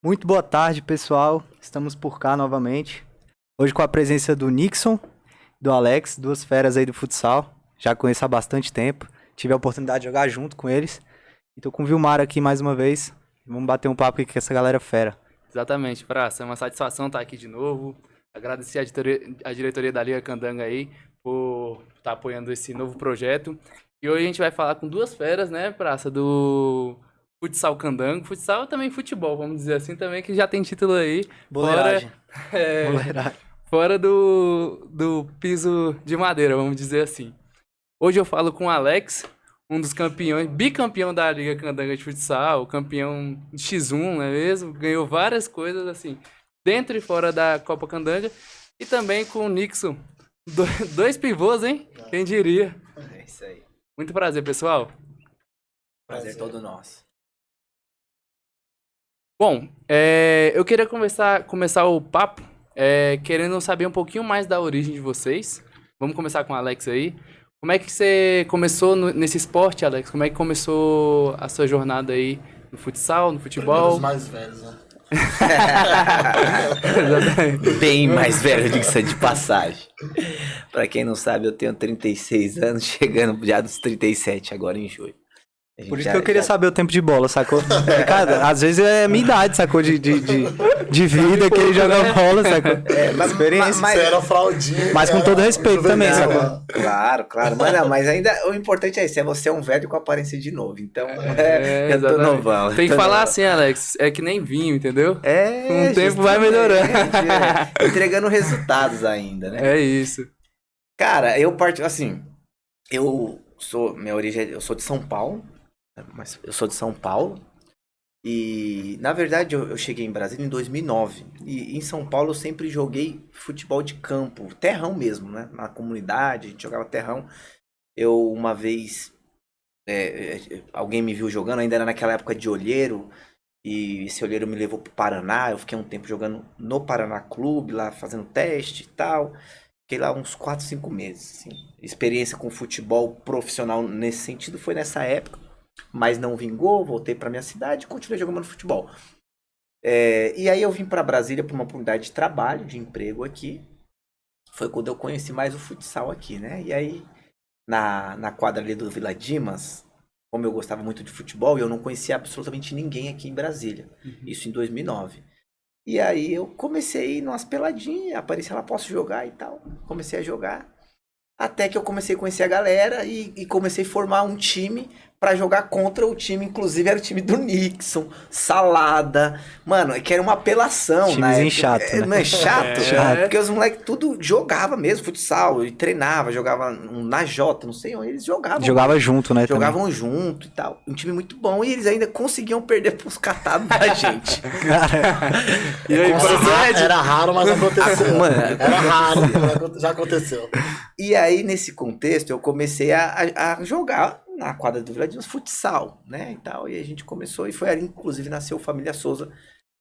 Muito boa tarde, pessoal. Estamos por cá novamente. Hoje com a presença do Nixon, do Alex, duas feras aí do futsal. Já conheço há bastante tempo. Tive a oportunidade de jogar junto com eles. E tô com o Vilmar aqui mais uma vez. Vamos bater um papo aqui com essa galera fera. Exatamente, Praça. É uma satisfação estar aqui de novo. Agradecer a diretoria da Liga Candanga aí por estar apoiando esse novo projeto. E hoje a gente vai falar com duas feras, né, Praça, do futsal Candango. Futsal também futebol, vamos dizer assim também, que já tem título aí. Boleiragem. Boleiragem. Fora do piso de madeira, vamos dizer assim. Hoje eu falo com o Alex, um dos campeões, bicampeão da Liga Candanga de Futsal, campeão de X1, não é mesmo? Ganhou várias coisas, assim, dentro e fora da Copa Candanga. E também com o Nixon, dois pivôs, hein? Quem diria? É isso aí. Muito prazer, pessoal. Prazer todo nosso. Bom, eu queria começar o papo querendo saber um pouquinho mais da origem de vocês. Vamos começar com o Alex aí. Como é que você começou nesse esporte, Alex? Como é que começou a sua jornada aí no futsal, no futebol? Os mais velhos, né? Bem mais velho, diga-se de passagem. Pra quem não sabe, eu tenho 36 anos, chegando já dos 37 agora em julho. Por isso que eu queria saber o tempo de bola, sacou? Porque, cara, às vezes é a minha idade, sacou? De vida que ele joga bola, sacou? Mas experiência. Você era fraldinha. Mas com todo respeito também, sacou? Claro. Mas ainda o importante é isso, é você um velho com aparência de novo. Então, eu tô exatamente. novão. Tem que falar assim, Alex, é que nem vinho, entendeu? Com o tempo vai melhorando. Entregando resultados ainda, né? É isso. Cara, minha origem, eu sou de São Paulo. Mas eu sou de São Paulo e, na verdade, eu cheguei em Brasília em 2009. E em São Paulo eu sempre joguei futebol de campo, terrão mesmo, né? Na comunidade, a gente jogava terrão. Eu, uma vez, alguém me viu jogando, ainda era naquela época de olheiro, e esse olheiro me levou pro Paraná. Eu fiquei um tempo jogando no Paraná Clube, lá fazendo teste e tal. Fiquei lá uns 4, 5 meses. Assim. Experiência com futebol profissional nesse sentido foi nessa época. Mas não vingou, voltei para minha cidade e continuei jogando futebol. E aí eu vim para Brasília por uma oportunidade de trabalho, de emprego aqui. Foi quando eu conheci mais o futsal aqui, né? E aí, na quadra ali do Vila Dimas, como eu gostava muito de futebol, eu não conhecia absolutamente ninguém aqui em Brasília. Isso em 2009. E aí eu comecei a ir numas peladinhas, aparecia lá, posso jogar e tal. Comecei a jogar. Até que eu comecei a conhecer a galera e comecei a formar um time pra jogar contra o time, inclusive era o time do Nixon, Salada, mano, que era uma apelação. Timezinho chato, né? Não é chato? Porque os moleques tudo jogava mesmo, futsal, e treinava, jogava na Jota, não sei onde, eles jogavam. Jogava junto, né? Jogavam também. junto e tal. Um time muito bom e eles ainda conseguiam perder pros catados da gente. E aí, Era raro, mas aconteceu. Mano, Era raro, mas já aconteceu. E aí, nesse contexto, eu comecei a jogar na quadra do Vila Dimas futsal, né, e tal. E a gente começou, e foi ali, inclusive, nasceu o Família Souza,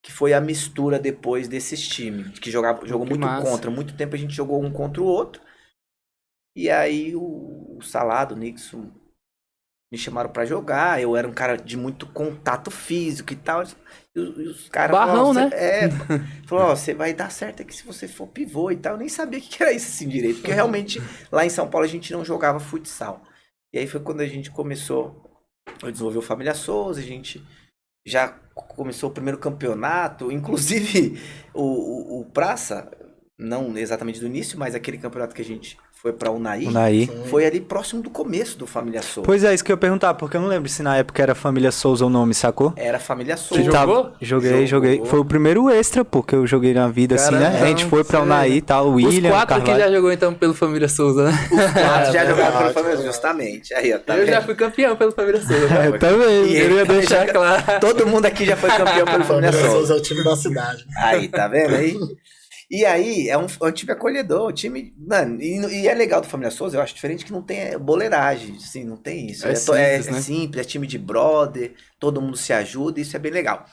que foi a mistura depois desses times, que jogou muito massa. contra. Muito tempo a gente jogou um contra o outro. E aí, o Salado, o Nixon, me chamaram pra jogar. Eu era um cara de muito contato físico e tal. E os caras Barrão, falaram, né? Falou, você vai dar certo aqui se você for pivô e tal. Eu nem sabia o que era isso assim direito, porque realmente lá em São Paulo a gente não jogava futsal. E aí foi quando a gente começou a desenvolver o Família Souza, a gente já começou o primeiro campeonato, inclusive o Praça, não exatamente do início, mas aquele campeonato que a gente foi pra Unai. Foi ali próximo do começo do Família Souza. Pois é, isso que eu ia perguntar, porque eu não lembro se na época era Família Souza o nome, sacou? Era Família Souza. Você jogou? Joguei. Foi o primeiro extra, pô, que eu joguei na vida, Caramba, assim, né? A gente foi pra Unai e tal, o William, Os 4 que Carvalho. já jogou, então, pelo Família Souza, né? Os 4 já jogaram pelo Família Souza, justamente. Aí, ó, tá Eu vendo? já fui campeão pelo Família Souza. Eu também. E Eu ia ele deixar já- claro. Todo mundo aqui já foi campeão pelo Família Família Souza. Souza é o time da cidade. Aí, tá vendo aí? E aí, é um time acolhedor, um time... Mano, e é legal do Família Souza, eu acho diferente que não tem boleiragem, assim, não tem isso. É simples, né? Simples, é time de brother, todo mundo se ajuda, isso é bem legal.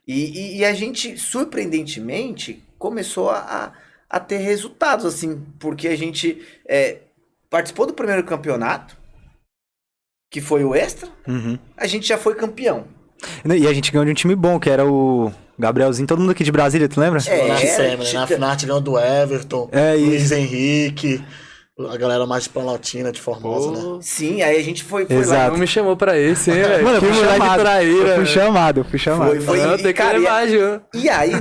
E a gente, surpreendentemente, começou a ter resultados, assim, porque a gente participou do primeiro campeonato, que foi o Extra, Uhum. a gente já foi campeão. E a gente ganhou de um time bom, que era o Gabrielzinho, todo mundo aqui de Brasília, tu lembra? Na final ganhou do Everton, Luiz Henrique, a galera mais de Planaltina, de Formosa, né? Sim, aí a gente foi Exato. Não me chamou pra esse, hein, velho? Mano, Que moleque traíra. eu fui chamado. Foi, Não, tem cara, imagem. e aí,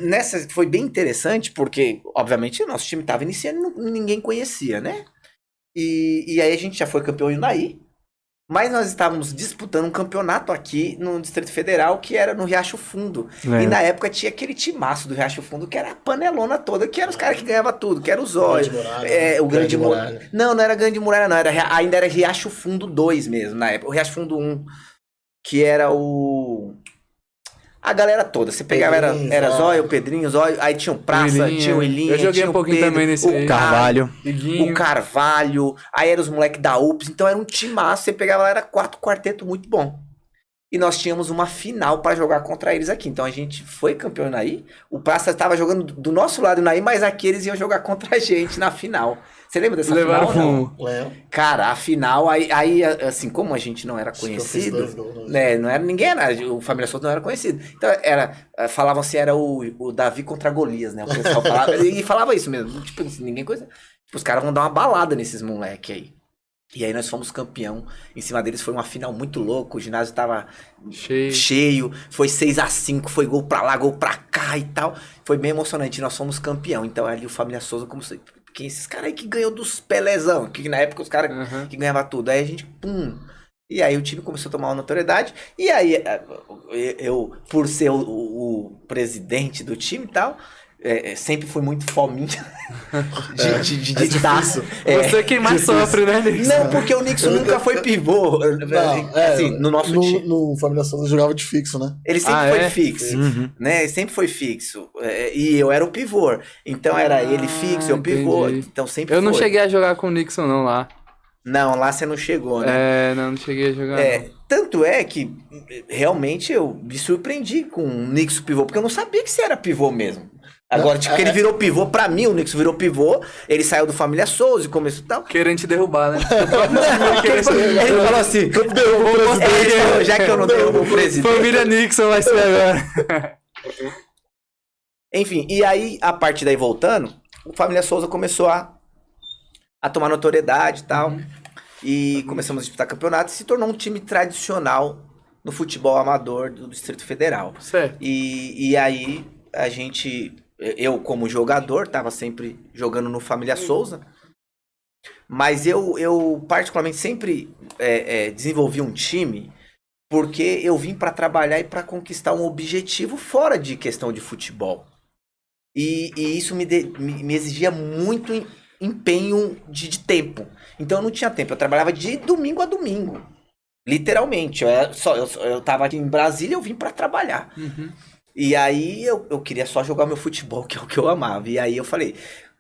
nessa foi bem interessante, porque, obviamente, o nosso time tava iniciando e ninguém conhecia, né? E aí a gente já foi campeão em Unai, mas nós estávamos disputando um campeonato aqui no Distrito Federal, que era no Riacho Fundo. E na época tinha aquele timaço do Riacho Fundo, que era a panelona toda, que eram os caras que ganhavam tudo, que era o Zóio. O Grande Muralha. Não era Grande Muralha, não. Ainda era Riacho Fundo 2 mesmo, na época. O Riacho Fundo 1, que era a galera toda. Você pegava, era Zóio, o Pedrinho, Zóio, aí tinha o Praça, tinha o Ilinha, eu joguei tinha um pouquinho Pedro, também nesse Carvalho. o Carvalho, aí eram os moleques da UPS, então era um timaço, você pegava lá, era 4 quarteto muito bom. E nós tínhamos uma final para jogar contra eles aqui, então a gente foi campeão aí, o Praça estava jogando do nosso lado aí, mas aqui eles iam jogar contra a gente na final. Você lembra dessa Levaram final? Lembro. Cara, a final, aí, assim, como a gente não era conhecido, né, não era, ninguém era, o Família Souza não era conhecido. Então, falavam assim, era o Davi contra Golias, né, o pessoal falava, e falava isso mesmo, tipo, ninguém conhecia. Tipo, os caras vão dar uma balada nesses moleque aí. E aí nós fomos campeão, em cima deles foi uma final muito louca, o ginásio tava cheio, foi 6-5, foi gol pra lá, gol pra cá e tal, foi bem emocionante, nós fomos campeão. Então ali o Família Souza começou, quem é esses caras aí que ganhou dos Pelezão, que na época os caras que ganhavam tudo, aí a gente, e aí o time começou a tomar uma notoriedade, e aí eu por ser o presidente do time e tal, sempre fui muito fominha de taço. Você quem mais sofre, né, Nixon? Não, porque o Nixon nunca foi pivô. Assim, no nosso time. No Família Souza jogava de fixo, né? Ele sempre foi fixo. Né? Ele sempre foi fixo. E eu era o pivô. Então era ele fixo, eu pivô. Então sempre eu não cheguei a jogar com o Nixon, não, lá. Não, lá você não chegou, né? Não cheguei a jogar, não. Tanto é que realmente eu me surpreendi com o Nixon pivô, porque eu não sabia que você era pivô mesmo. Agora, tipo, que ele virou pivô, pra mim, o Nixon virou pivô, ele saiu do Família Souza e começou e tal. Querendo te derrubar, né? Ele falou assim, derrubou o presidente, já que eu não derrubo o presidente. Família Nixon vai ser agora. Enfim, e aí, a partir daí voltando, o Família Souza começou a tomar notoriedade e tal, e começamos a disputar campeonato e se tornou um time tradicional no futebol amador do Distrito Federal. Certo. E aí, a gente... Eu, como jogador, tava sempre jogando no Família Souza, mas eu particularmente sempre desenvolvi um time porque eu vim para trabalhar e para conquistar um objetivo fora de questão de futebol. E isso me exigia muito empenho de tempo. Então eu não tinha tempo, eu trabalhava de domingo a domingo, literalmente. Eu tava aqui em Brasília, eu vim para trabalhar. E aí eu queria só jogar meu futebol, que é o que eu amava. E aí eu falei,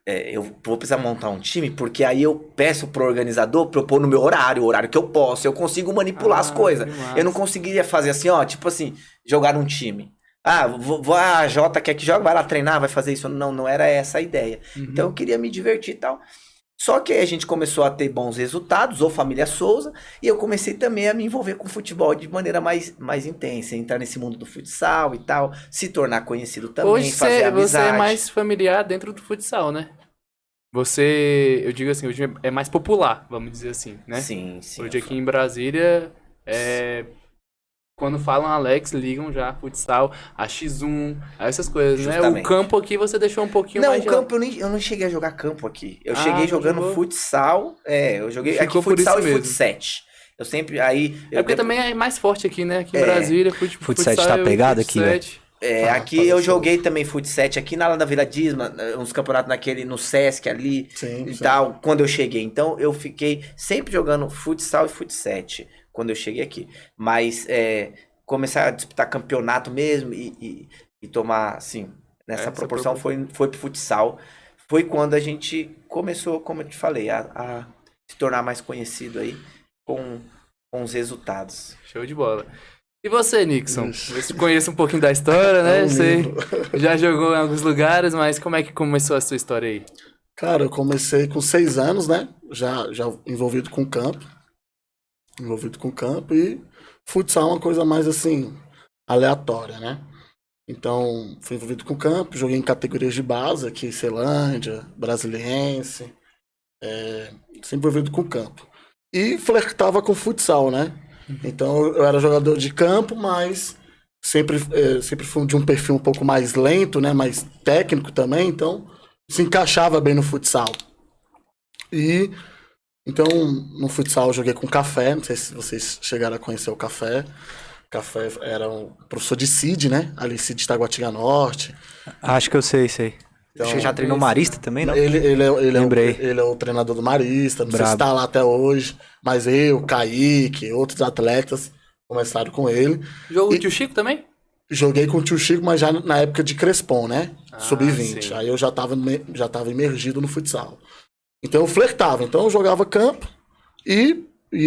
eu vou precisar montar um time, porque aí eu peço pro organizador propor no meu horário, o horário que eu posso, eu consigo manipular as coisas. Eu não conseguiria fazer assim, tipo assim, jogar num time. A Jota quer que jogue, vai lá treinar, vai fazer isso. Não era essa a ideia. Então eu queria me divertir e tal. Só que aí a gente começou a ter bons resultados, ou Família Souza, e eu comecei também a me envolver com futebol de maneira mais intensa, entrar nesse mundo do futsal e tal, se tornar conhecido também, hoje fazer amizade. Você é mais familiar dentro do futsal, né? Eu digo assim, hoje é mais popular, vamos dizer assim, né? Sim. Hoje aqui em Brasília, quando falam Alex, ligam já, futsal, a X1, essas coisas, justamente, né? O campo aqui você deixou um pouquinho mais... Não, o campo eu não cheguei a jogar campo aqui. Eu cheguei jogando futsal, eu joguei aqui futsal e futset. Eu sempre, porque também é mais forte aqui, né? Aqui em Brasília, futset tá pegado aqui, né? Aqui eu joguei também futset aqui na Vila Disma, uns campeonatos no Sesc ali e tal, quando eu cheguei. Então eu fiquei sempre jogando futsal e futset quando eu cheguei aqui. Mas começar a disputar campeonato mesmo e tomar, assim, nessa proporção foi pro futsal. Foi quando a gente começou, como eu te falei, a se tornar mais conhecido aí com os resultados. Show de bola. E você, Nixon? Você conhece um pouquinho da história, né? Você já jogou em alguns lugares, mas como é que começou a sua história aí? Cara, eu comecei com 6 anos, né? Já envolvido com campo. E futsal é uma coisa mais, assim, aleatória, né? Então, fui envolvido com o campo, joguei em categorias de base, aqui, Ceilândia, Brasiliense, sempre envolvido com o campo. E flertava com futsal, né? Então, eu era jogador de campo, mas sempre fui de um perfil um pouco mais lento, né? Mais técnico também, então se encaixava bem no futsal. E, então, no futsal eu joguei com o Café, não sei se vocês chegaram a conhecer o Café. Café era um professor de CID, né? Ali, CID de Taguatinga Norte. Acho que eu sei. Então, Você já treinou Marista também, não? Ele Lembrei. ele é o treinador do Marista, não sei Brabo. se tá lá até hoje, mas eu, Kaique, outros atletas começaram com ele. Jogou o tio Chico também? Joguei com o tio Chico, mas já na época de Crespon, né? Sub-20. Sim. Aí eu já tava imergido no futsal. Então eu flertava. Então eu jogava campo e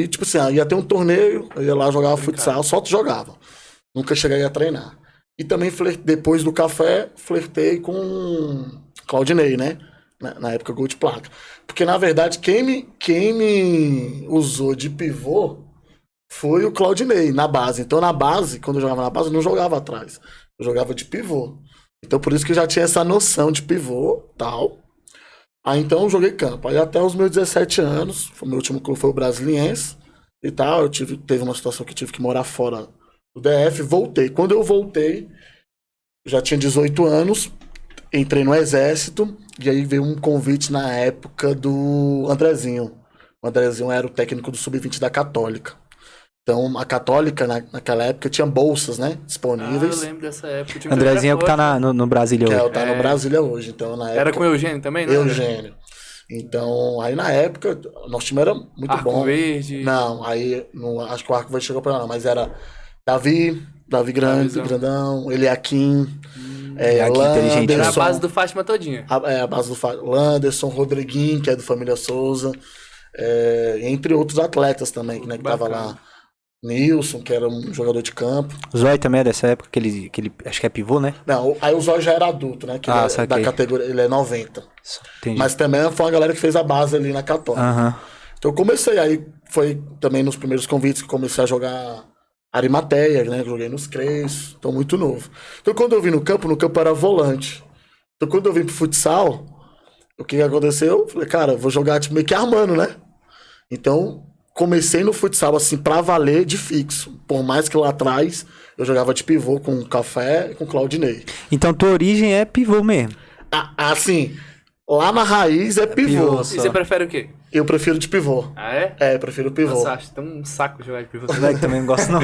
tipo assim, ia ter um torneio, eu ia lá, jogava futsal, só jogava. Nunca cheguei a treinar. E também, depois do Café, flertei com Claudinei, né? Na época, gol de placa. Porque, na verdade, quem me usou de pivô foi o Claudinei, na base. Então, na base, quando eu jogava na base, eu não jogava atrás. Eu jogava de pivô. Então, por isso que eu já tinha essa noção de pivô e tal. Aí, então, eu joguei campo. Aí, até os meus 17 anos, o meu último clube foi o Brasiliense e tal. Teve uma situação que eu tive que morar fora do DF, voltei. Quando eu voltei, já tinha 18 anos, entrei no Exército, e aí veio um convite na época do Andrezinho. O Andrezinho era o técnico do Sub-20 da Católica. Então, a Católica, naquela época, tinha bolsas, né, disponíveis. Eu lembro dessa época. Andrezinho é o que tá no Brasília hoje. Tá no Brasília hoje. Então, na época, Era com o Eugênio também, né? Eugênio. Então, aí na época, nosso time era muito Arco bom. Verde. Não, aí, acho que o Arco Verde chegou pra lá, mas era Davi grandão, Eliakim, inteligente. Era a Landerson, base do Fátima todinha. a base do Landerson, Rodriguinho, que é do Família Souza, entre outros atletas também, né, que tava lá. Nilson, que era um jogador de campo. O Zóio também é dessa época, que ele acho que é pivô, né? Não, aí o Zóio já era adulto, né, que ele é da categoria, ele é 90. Entendi. Mas também foi uma galera que fez a base ali na Católica. Aham. Então eu comecei, aí foi também nos primeiros convites que comecei a jogar Arimateia, né? Joguei nos Creis, tô muito novo. Então quando eu vim no campo era volante. Então quando eu vim pro futsal, o que aconteceu? Eu falei, cara, vou jogar tipo, meio que armando, né? Então comecei no futsal assim pra valer de fixo. Por mais que lá atrás eu jogava de pivô com Café e com Claudinei. Então tua origem é pivô mesmo? Assim, lá na raiz é pivô. E você prefere o quê? Eu prefiro de pivô. Ah, é? Eu prefiro pivô. Nossa, acho tão um saco jogar de pivô. Moleque, também não gosto não.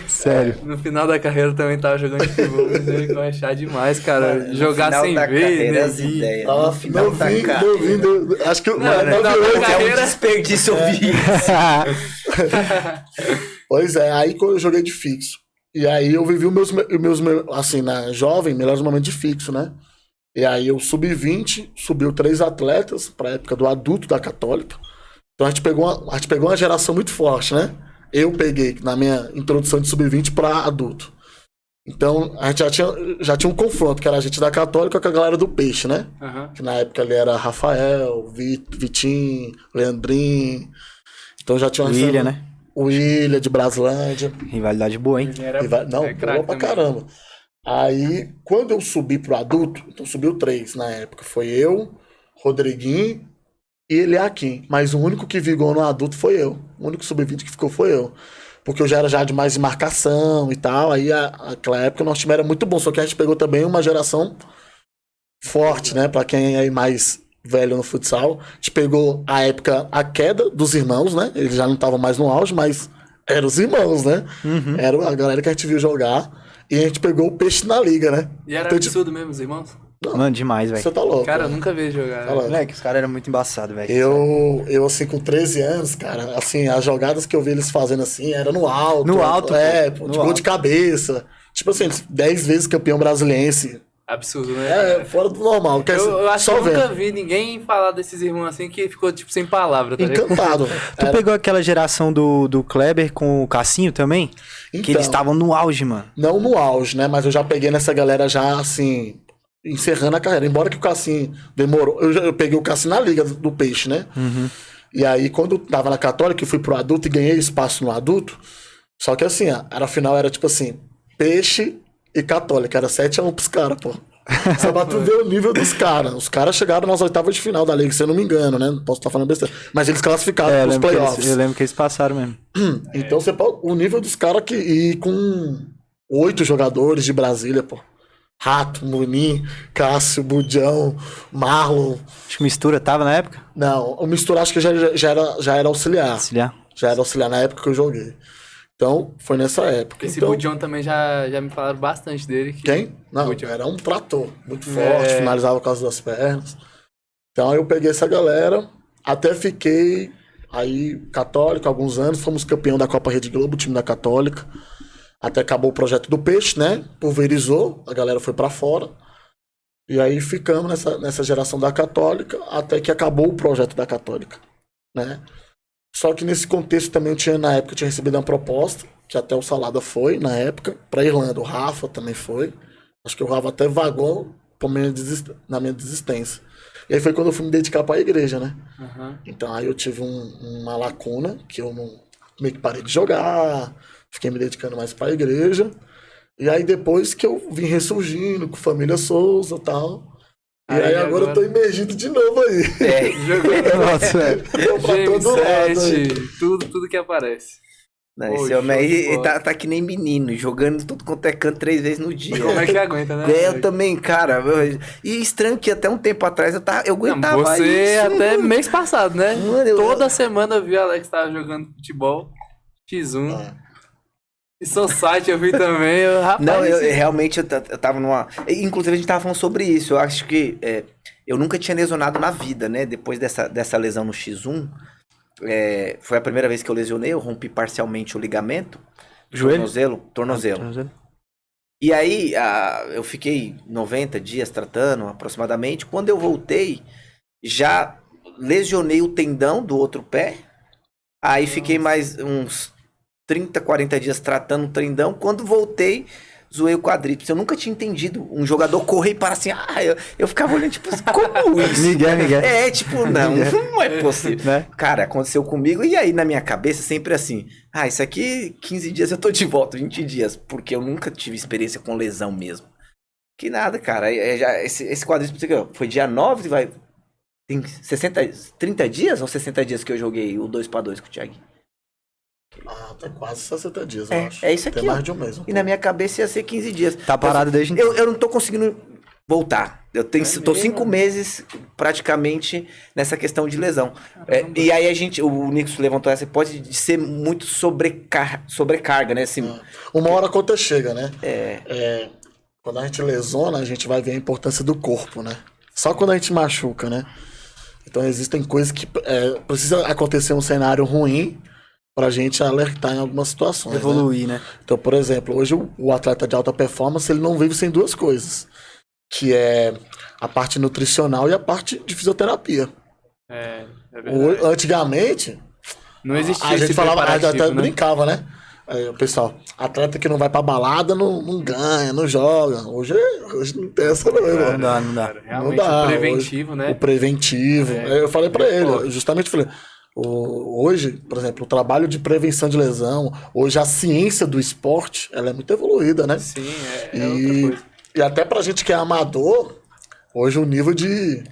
Sério. No final da carreira eu também tava jogando de pivô, mas eu ia achar demais, cara. Mano, jogar no final sem da ver, carreira, né? as ideias. No final da carreira. Acho que no final da É um carreira. desperdício ouvir Pois é, aí quando eu joguei de fixo. E aí eu vivi os meus assim, na jovem, melhores momentos de fixo, né? E aí eu sub-20, subiu 3 atletas pra época do adulto da Católica. Então a gente pegou uma geração muito forte, né? Eu peguei na minha introdução de sub-20 pra adulto. Então a gente já tinha um confronto, que era a gente da Católica com a galera do Peixe, né? Uhum. Que na época ali era Rafael, Vitinho, Leandrinho. Então já tinha William, né? O William de Braslândia. Rivalidade boa, hein? Não, boa pra caramba. Aí, quando eu subi pro adulto, então subiu 3 na época. Foi eu, Rodriguinho e Eliakim. Mas o único que vigou no adulto foi eu. O único sub-20 que ficou foi eu. Porque eu já era já de mais de marcação e tal. Aí, naquela época, o nosso time era muito bom. Só que a gente pegou também uma geração forte, né? Pra quem é mais velho no futsal. A gente pegou a época, a queda dos irmãos, né? Eles já não estavam mais no auge, mas eram os irmãos, né? Uhum. Era a galera que a gente viu jogar. E a gente pegou o Peixe na liga, né? E era Então, absurdo mesmo, os irmãos? Mano, demais, velho. Você tá louco. Cara, eu né? nunca vi jogar. Tá louco. Moleque, os caras eram muito embaçados, velho. Eu, assim, com 13 anos, cara, assim, as jogadas que eu vi eles fazendo assim, era no alto. No alto, pô, no de gol alto. de cabeça. Tipo assim, 10 vezes campeão brasiliense. Absurdo, né? Fora do normal. Eu acho que só eu nunca vendo. vi ninguém falar desses irmãos assim que ficou, tipo, sem palavra, tá ligado? Encantado. Tu pegou aquela geração do Kleber com o Cassinho também? Então, Que eles estavam no auge, mano. não no auge, né? Mas eu já peguei nessa galera já, assim, encerrando a carreira. Embora que o Cassinho demorou. Eu peguei o Cassinho na liga do Peixe, né? Uhum. E aí, quando eu tava na Católica, eu fui pro adulto e ganhei espaço no adulto. Só que assim, a final era tipo assim, Peixe e Católica. Era 7-1 pros caras, pô. Só pra tu ver o nível dos caras. Os caras chegaram nas oitavas de final da Liga, se eu não me engano, né? Não posso estar falando besteira. Mas eles classificaram pros playoffs. Eu lembro que eles passaram mesmo. Então você pode, o nível dos caras que. E com 8 jogadores de Brasília, pô. Rato, Munim, Cássio, Budião, Marlon. Acho que Mistura tava na época? Não, o Mistura acho que já era auxiliar. Auxiliar. Já era auxiliar na época que eu joguei. Então, foi nessa época. Esse então, Budião também já me falaram bastante dele. Quem? Não, Budião. era um trator. Muito forte, finalizava com as duas pernas. Então, eu peguei essa galera, até fiquei aí católico alguns anos, fomos campeão da Copa Rede Globo, o time da Católica. Até acabou o projeto do Peixe, né? Pulverizou, a galera foi pra fora. E aí ficamos nessa geração da Católica, até que acabou o projeto da Católica, né? Só que nesse contexto também na época eu tinha recebido uma proposta, que até o Salada foi, na época, pra Irlanda. O Rafa também foi. Acho que o Rafa até vagou na minha desistência. E aí foi quando eu fui me dedicar pra igreja, né? Uhum. Então aí eu tive uma lacuna, que eu não, meio que parei de jogar, fiquei me dedicando mais pra igreja. E aí depois que eu vim ressurgindo com Família Souza e tal. E aí agora eu tô imergido de novo aí. Nossa, velho. Tô pra todo lado aí. Tudo que aparece. Não, esse homem aí tá que nem menino, jogando tudo quanto é canto 3 vezes no dia. Como é que aguenta, né? Eu também, cara. E estranho que até um tempo atrás eu aguentava não, você isso. até mês passado, né? Mano, Toda semana eu vi o Alex tava jogando futebol, X1. E Society eu vi também. Rapaz, não, realmente eu tava numa... Inclusive a gente tava falando sobre isso. Eu acho que eu nunca tinha lesionado na vida, né? Depois dessa lesão no X1, foi a primeira vez que eu lesionei. Eu rompi parcialmente o ligamento. Joelho? Tornozelo. E aí eu fiquei 90 dias tratando aproximadamente. Quando eu voltei, já lesionei o tendão do outro pé. Aí fiquei mais uns 30, 40 dias tratando o tendão. Quando voltei, zoei o quadríceps. Eu nunca tinha entendido um jogador correr e parar assim. Eu ficava olhando, tipo, como isso? Miguel. Não é possível. Né? Cara, aconteceu comigo. E aí, na minha cabeça, sempre assim. Isso aqui, 15 dias eu tô de volta, 20 dias. Porque eu nunca tive experiência com lesão mesmo. Que nada, cara. Esse quadríceps foi dia 9, tem 30 dias ou 60 dias que eu joguei o 2x2 com o Thiago? Tá quase 60 dias, eu acho. É isso aqui, tem mais de um mês. E na minha cabeça ia ser 15 dias. Tá parado desde então. Eu não tô conseguindo voltar. Tô 5 meses praticamente nessa questão de lesão. E aí o Nixon levantou essa, pode ser muito sobrecarga, né? Assim, uma hora a conta chega, né? Quando a gente lesiona, a gente vai ver a importância do corpo, né? Só quando a gente machuca, né? Então existem coisas que precisa acontecer um cenário ruim pra gente alertar em algumas situações. Evoluir, né? Então, por exemplo, hoje o atleta de alta performance, ele não vive sem duas coisas. Que é a parte nutricional e a parte de fisioterapia. É verdade. Antigamente, não existia a gente esse falava, até preparativo, né? brincava, né? Aí, o pessoal, atleta que não vai pra balada não ganha, não joga. Hoje não tem essa não, irmão. Não dá. Realmente, o preventivo, né? O preventivo. Eu falei pra ele, eu justamente falei... Hoje, por exemplo, o trabalho de prevenção de lesão, hoje a ciência do esporte, ela é muito evoluída, né? Sim, é outra coisa. E até pra gente que é amador, hoje o nível de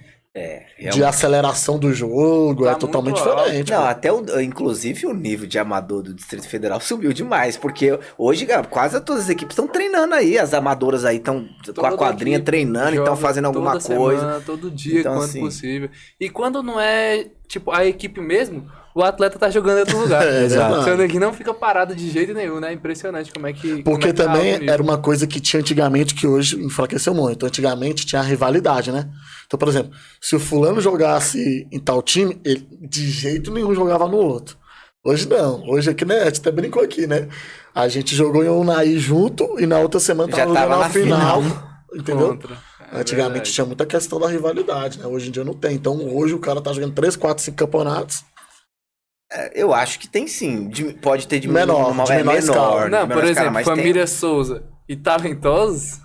aceleração do jogo Tá é totalmente muito alto. diferente. Não, inclusive o nível de amador do Distrito Federal subiu demais, porque hoje quase todas as equipes estão treinando aí, as amadoras aí estão com a quadrinha treinando, estão fazendo alguma toda coisa. Semana, todo dia, então, quando assim, possível. E quando não é, tipo, a equipe mesmo, o atleta tá jogando em outro lugar. Exato. Seu neguinho não fica parado de jeito nenhum, né? Impressionante como é que... Porque tá também alto nível. era uma coisa que tinha antigamente que hoje enfraqueceu muito. Antigamente tinha a rivalidade, né? Então, por exemplo, se o fulano jogasse em tal time, ele de jeito nenhum jogava no outro. Hoje não. Hoje aqui, né? A gente até brincou aqui, né? A gente jogou em Unai junto e na outra semana Já tava jogando na final. Entendeu? Contra. Antigamente verdade. tinha muita questão da rivalidade, né? Hoje em dia não tem. Então hoje o cara tá jogando 3, 4, 5 campeonatos. Eu acho que tem sim. Pode ter diminuído Menor, de menor escala. Não, por exemplo, Família Souza e talentosos,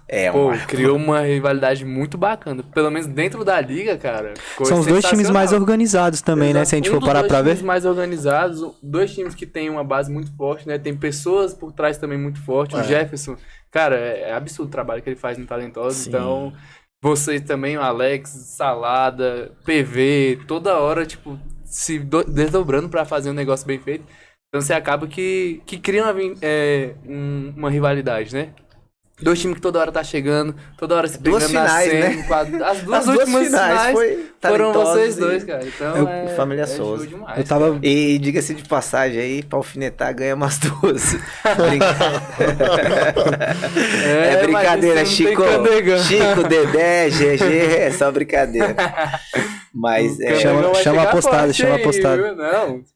criou uma rivalidade muito bacana. Pelo menos dentro da liga, cara. São os 2 times mais organizados também, né? Se a gente for parar pra ver. 2 times mais organizados, 2 times que tem uma base muito forte, né? Tem pessoas por trás também muito fortes. O Jefferson, cara, é absurdo o trabalho que ele faz no Talentosos. Sim. Então, vocês também, o Alex, Salada, PV, toda hora, tipo, se desdobrando pra fazer um negócio bem feito. Então, você acaba que cria uma rivalidade, né? 2 times que toda hora tá chegando, toda hora se pegando na semi, né? As duas últimas finais foram vocês dois, cara. Então Família Souza. Demais, eu tava... E diga-se de passagem aí, pra alfinetar ganha umas 2. É brincadeira, Chico, Dedé, GG, é só brincadeira. Mas chama apostado.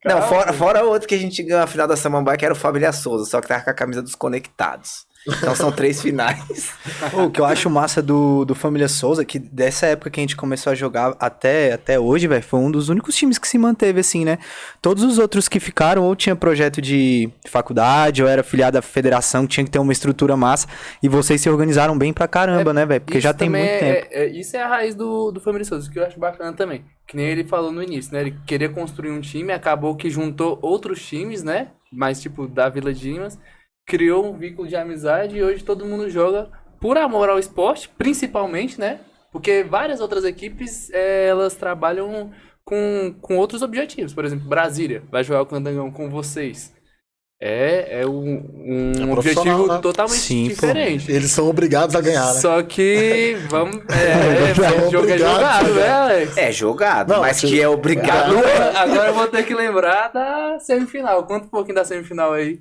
Não, fora outro que a gente ganhou a final da Samambaia, que era o Família Souza, só que tava com a camisa dos Conectados. Então são 3 finais. O que eu acho massa do Família Souza, que dessa época que a gente começou a jogar até hoje, velho, foi um dos únicos times que se manteve assim, né? Todos os outros que ficaram ou tinha projeto de faculdade, ou era filiado à federação, tinha que ter uma estrutura massa, e vocês se organizaram bem pra caramba, né, velho? Porque já tem muito tempo. Isso é a raiz do Família Souza, que eu acho bacana também. Que nem ele falou no início, né? Ele queria construir um time, acabou que juntou outros times, né? Mais tipo da Vila Dimas, criou um vínculo de amizade e hoje todo mundo joga por amor ao esporte, principalmente, né? Porque várias outras equipes, elas trabalham com outros objetivos. Por exemplo, Brasília vai jogar o Candangão com vocês. É um objetivo, né? Totalmente diferente. Pô. Eles são obrigados a ganhar, né? Só que vamos. Jogo é jogado, né, Alex? É jogado, não, mas que é obrigado. Agora eu vou ter que lembrar da semifinal. Conta um pouquinho da semifinal aí.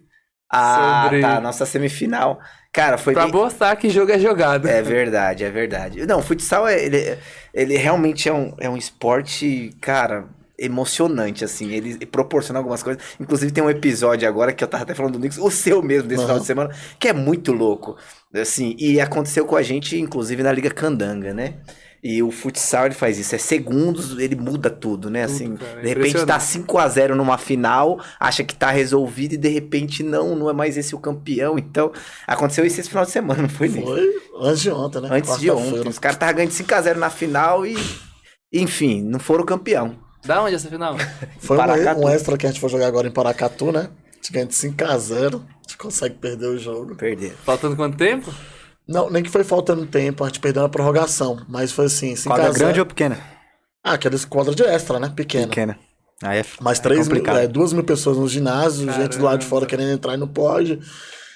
Tá, nossa semifinal. Cara, foi pra mostrar que jogo é jogado. É verdade. Não, o futsal, ele realmente é um esporte, cara, emocionante, assim. Ele proporciona algumas coisas. Inclusive tem um episódio agora que eu tava até falando do Nix, o seu mesmo, desse final de semana, que é muito louco. Assim, e aconteceu com a gente, inclusive, na Liga Candanga, né? E o futsal, ele faz isso, segundos, ele muda tudo, né? Assim, cara, de repente tá 5-0 numa final, acha que tá resolvido e de repente não é mais esse o campeão. Então, aconteceu isso esse final de semana, não foi? Foi antes de ontem, né? Antes de ontem. Os caras estavam ganhando de 5-0 na final e, enfim, não foram campeão. Da onde essa final? Foi um extra que a gente foi jogar agora em Paracatu, né? A gente ganha de 5-0, a gente consegue perder o jogo. Faltando quanto tempo? Não, nem que foi faltando tempo, a gente perdeu na prorrogação, mas foi assim, 5-0. Quadra grande ou pequena? Aqueles quadra de extra, né? Pequena. Aí mas 2.000 pessoas no ginásio, caramba, gente do lado de fora querendo entrar e não pode.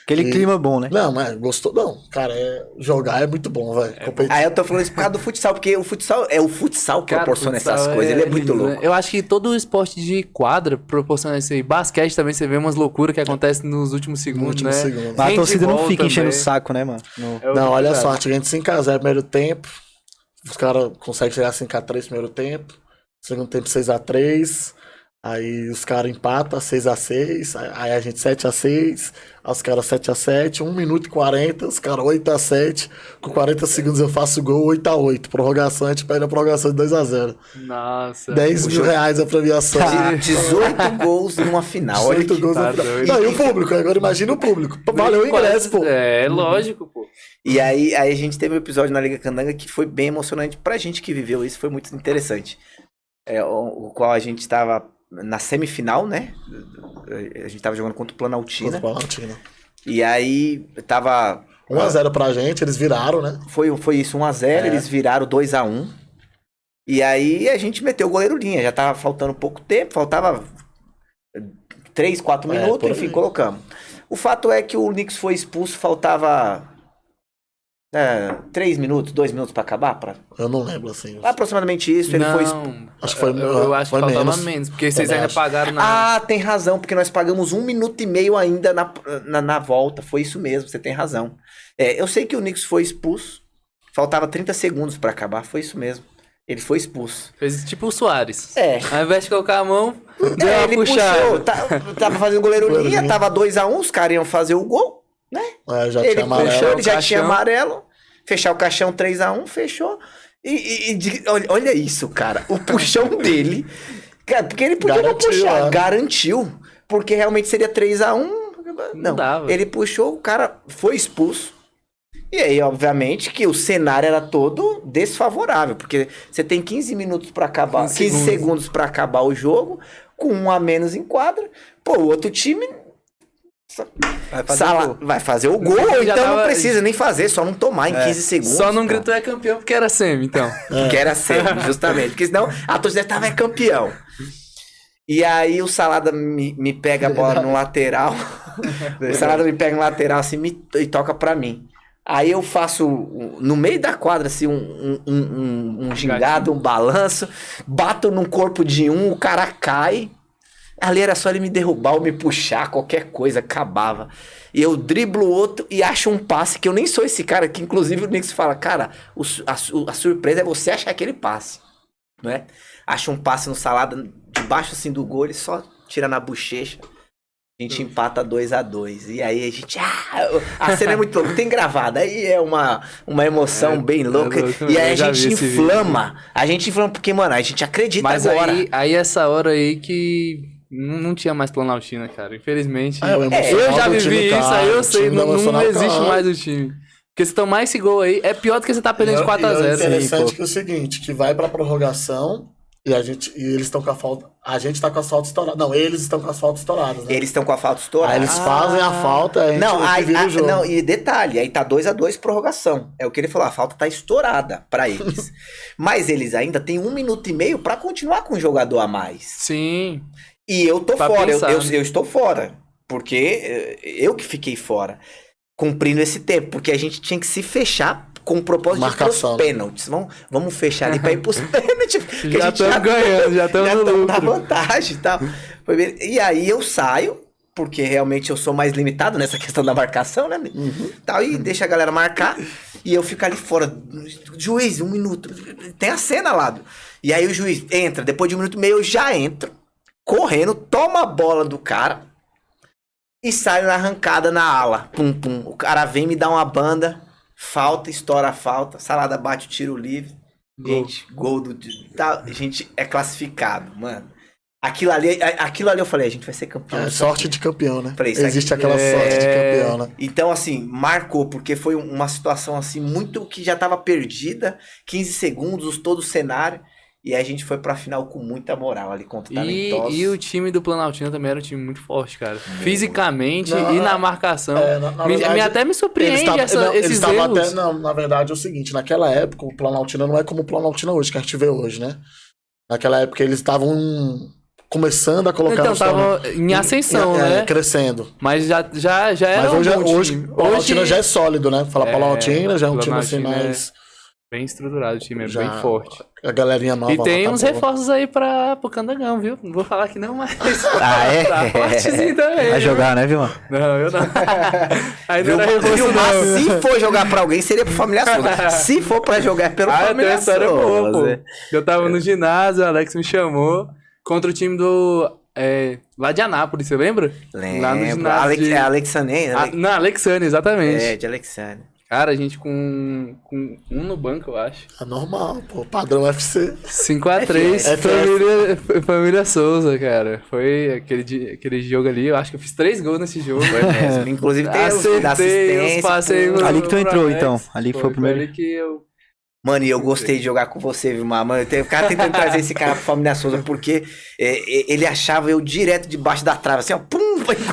Aquele clima bom, né? Não, mas gostou. Não, cara, jogar é muito bom, velho. Aí eu tô falando isso por causa do futsal, porque o futsal que proporciona essas coisas, ele é muito louco. Eu acho que todo o esporte de quadra proporciona isso aí. Basquete também, você vê umas loucuras que acontecem nos últimos segundos, né? Mas a torcida não fica enchendo o saco, né, mano? Não, olha só, a gente ganha de 5-0 primeiro tempo, os caras conseguem chegar a 5-3 primeiro tempo, segundo tempo 6-3... Aí os caras empatam 6-6, aí a gente 7-6, os caras 7-7, 1 minuto e 40, os caras 8-7, com 40 segundos eu faço gol, 8-8, prorrogação, a gente perde a prorrogação de 2-0. Nossa. R$10.000 a premiação. 18 gols numa final, olha que gols na final. Não, e o público, agora imagina o público, valeu o ingresso, pô. É, lógico, pô. E aí a gente teve um episódio na Liga Candanga que foi bem emocionante pra gente que viveu isso, foi muito interessante. O qual a gente tava na semifinal, né? A gente tava jogando contra o Planaltina. E aí tava 1-0 pra gente, eles viraram, né? Foi isso, 1-0, eles viraram 2-1. E aí a gente meteu o goleiro linha, já tava faltando pouco tempo, faltava 3, 4 minutos, enfim, colocamos. O fato é que o Nix foi expulso, faltava 3 minutos, 2 minutos pra acabar? Eu não lembro, assim. Aproximadamente isso, ele foi expulso. Acho que foi eu acho que faltava menos, porque vocês ainda pagaram na... Ah, tem razão, porque nós pagamos 1 minuto e meio ainda na volta. Foi isso mesmo, você tem razão. Eu sei que o Nix foi expulso, faltava 30 segundos pra acabar, foi isso mesmo. Ele foi expulso. Fez tipo o Soares. Ao invés de colocar a mão, deu uma ele puxada. Puxou, tava fazendo goleiro linha, tava 2-1, os caras iam fazer o gol, né? Ele puxou, ele já tinha amarelo. Fechar o caixão 3-1, fechou. E olha isso, cara. O puxão dele. Cara, porque ele podia puxar. Garantiu. Porque realmente seria 3-1. Não. Dava. Ele puxou, o cara foi expulso. E aí, obviamente, que o cenário era todo desfavorável, porque você tem 15 minutos para acabar, 15 segundos para acabar o jogo, com um a menos em quadra. Pô, o outro time vai fazer o gol, ou então não precisa nem fazer, só não tomar em 15 segundos. Só não gritou é campeão porque era semi, então. Porque era semi, justamente. Porque senão a torcida tava campeão. E aí o Salada me pega a bola no lateral. O Salada me pega no lateral assim e toca pra mim. Aí eu faço, no meio da quadra, assim, um gingado, um balanço. Bato no corpo de um, o cara cai. Ali era só ele me derrubar ou me puxar, qualquer coisa, acabava. E eu driblo o outro e acho um passe que eu nem sou esse cara, que inclusive o Knicks fala, cara, a surpresa é você achar aquele passe, não é? Acha um passe no Salada, debaixo assim do gol, ele só tira na bochecha. A gente empata 2-2. E aí a gente... a cena é muito louca. Tem gravado. Aí é uma emoção bem louca. E aí a gente inflama. A gente inflama porque, mano, a gente acredita agora. Mas aí essa hora aí que... Não tinha mais Planaltina, cara. Infelizmente. Eu já vivi isso, aí eu sei. Não existe mais o time. Porque se tomar esse gol aí, é pior do que você tá perdendo de 4-0. É interessante que é o seguinte, que vai pra prorrogação e eles estão com a falta... A gente tá com as faltas estouradas. Não, eles estão com as faltas estouradas, né? Eles estão com a falta estourada. Aí eles fazem a falta, a gente vira o jogo. Não, e detalhe, aí tá 2-2 prorrogação. É o que ele falou, a falta tá estourada pra eles. Mas eles ainda têm 1 minuto e meio pra continuar com um jogador a mais. Sim. E eu tô fora, eu estou fora. Porque eu que fiquei fora. Cumprindo esse tempo. Porque a gente tinha que se fechar com o propósito de ir pros pênaltis. Vamos fechar ali pra ir pros pênaltis. Já estamos ganhando, já estamos na vantagem e tal. E aí eu saio, porque realmente eu sou mais limitado nessa questão da marcação, né? Tal, e deixa a galera marcar. E eu fico ali fora. Juiz, 1 minuto. Tem a cena lá. E aí o juiz entra. Depois de 1 minuto e meio eu já entro. Correndo, toma a bola do cara e saio na arrancada na ala. Pum, pum. O cara vem me dar uma banda, falta, estoura a falta, Salada bate o tiro livre. Gente, gol do... Tá, gente, é classificado, mano. Aquilo ali eu falei, a gente vai ser campeão. É sorte de campeão, né? Falei, existe aquela sorte de campeão, né? Então, assim, marcou, porque foi uma situação, assim, muito que já tava perdida. 15 segundos, todo o cenário. E aí a gente foi pra final com muita moral ali contra o Talentosos. E o time do Planaltina também era um time muito forte, cara. Fisicamente e na marcação. Até me surpreende esses erros. Até, na verdade é o seguinte, naquela época o Planaltina não é como o Planaltina hoje, que a gente vê hoje, né? Naquela época eles estavam começando a colocar... Então, estavam em ascensão, né? Crescendo. Mas já era hoje o Planaltina já é sólido, né? Fala Planaltina, já é um time assim mais... Bem estruturado, o time é bem forte. A galerinha nova. E tem uns reforços aí pro Candangão, viu? Não vou falar que não, mas... É? Tá fortezinho também. Vai jogar, né, Vilmar? Não, eu não. Ainda não é reforço, não. Se for jogar pra alguém, seria pro Família Souza. Se for pra jogar, é pelo Família Souza. Tem uma história boa, pô. Eu tava no ginásio, o Alex me chamou contra o time do... lá de Anápolis, você lembra? Lembro. Lá no ginásio Alexandria, né? Não, Alexandria, exatamente. De Alexandria. Cara, a gente com um no banco, eu acho. É normal, pô. Padrão UFC. 5-3, família Souza, cara. Foi aquele jogo ali. Eu acho que eu fiz 3 gols nesse jogo. Foi mesmo. Inclusive tem assistência. Ali que tu entrou, então. Ali foi o primeiro. Ali que eu... Mano, e eu gostei de jogar com você, viu, mano? O cara tentando trazer esse cara pro Família Souza, porque ele achava eu direto debaixo da trave, assim, ó, pum!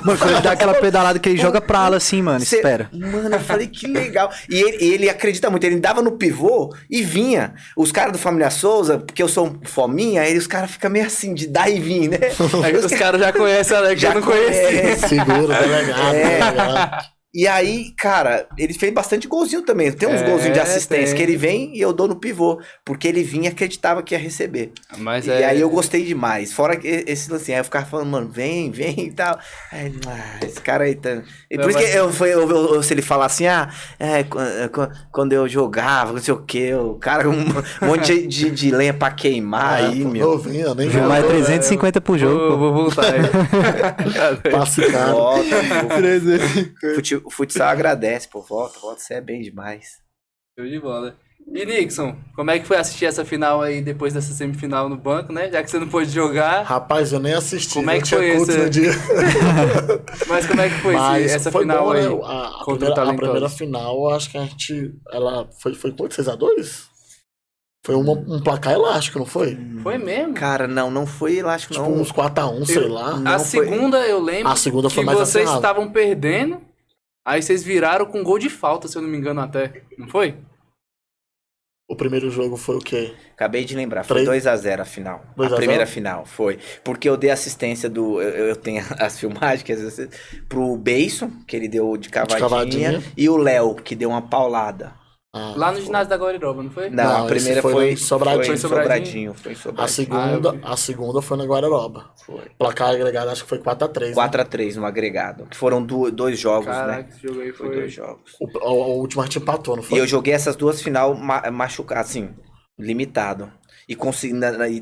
Mano, quando ele dá aquela pedalada que ele joga pra ala assim, mano, espera. Mano, eu falei, que legal. E ele acredita muito, ele dava no pivô e vinha. Os caras do Família Souza, porque eu sou um fominha, aí os caras ficam meio assim, de dar e vir, né? Aí os caras já conhecem, Alex, já não conhecem. Seguro, delegado. E aí, cara, ele fez bastante golzinho também. Tem uns golzinhos de assistência que ele vem e eu dou no pivô. Porque ele vinha e acreditava que ia receber. Mas aí eu gostei demais. Fora esse lance, aí eu ficava falando, mano, vem e tal. Aí, esse cara aí tá... Por isso que se ele falar assim, quando eu jogava, não sei o que, o cara, um monte de lenha pra queimar aí, meu. Novinho, nem viu. Mais 350 por jogo. Vou voltar aí. Passa cara. O futsal agradece, pô, volta, você é bem demais. Show de bola. E Nixon, como é que foi assistir essa final aí depois dessa semifinal no banco, né? Já que você não pôde jogar. Rapaz, eu nem assisti. Como é que tinha foi culto esse- no dia. Mas como é que foi Mas essa foi final bom, aí? né? contra o A Talentosos? primeira final, eu acho que a gente. Ela foi quanto? 6x2? Foi um placar elástico, não foi? Foi mesmo? Cara, não foi elástico, Tipo, não. uns 4x1, sei lá. não A foi- segunda eu lembro A segunda foi que mais vocês acirrada. estavam perdendo, aí vocês viraram com gol de falta, se eu não me engano até. Não foi? O primeiro jogo foi o quê? Acabei de lembrar, foi 3 2x0 a final. 2 A a primeira 0? final, foi. Porque eu dei assistência do. Eu tenho as filmagens, que às vezes. Pro Beisson, que ele deu de cavadinha. E o Léo, que deu uma paulada. Ah, Lá no ginásio da Guariroba, não foi? Não, Não, a primeira esse foi foi em Sobradinho. Foi em Foi Sobradinho? Sobradinho. Foi em A Sobradinho. segunda foi na Guararoba. Foi. Placar agregado acho que foi 4x3. 4x3 no agregado. Que foram dois jogos, Caraca, né? esse jogo aí Foi foi... 2 jogos. O último a gente empatou, não E foi? eu joguei essas duas final machucado, assim, limitado. E consegui,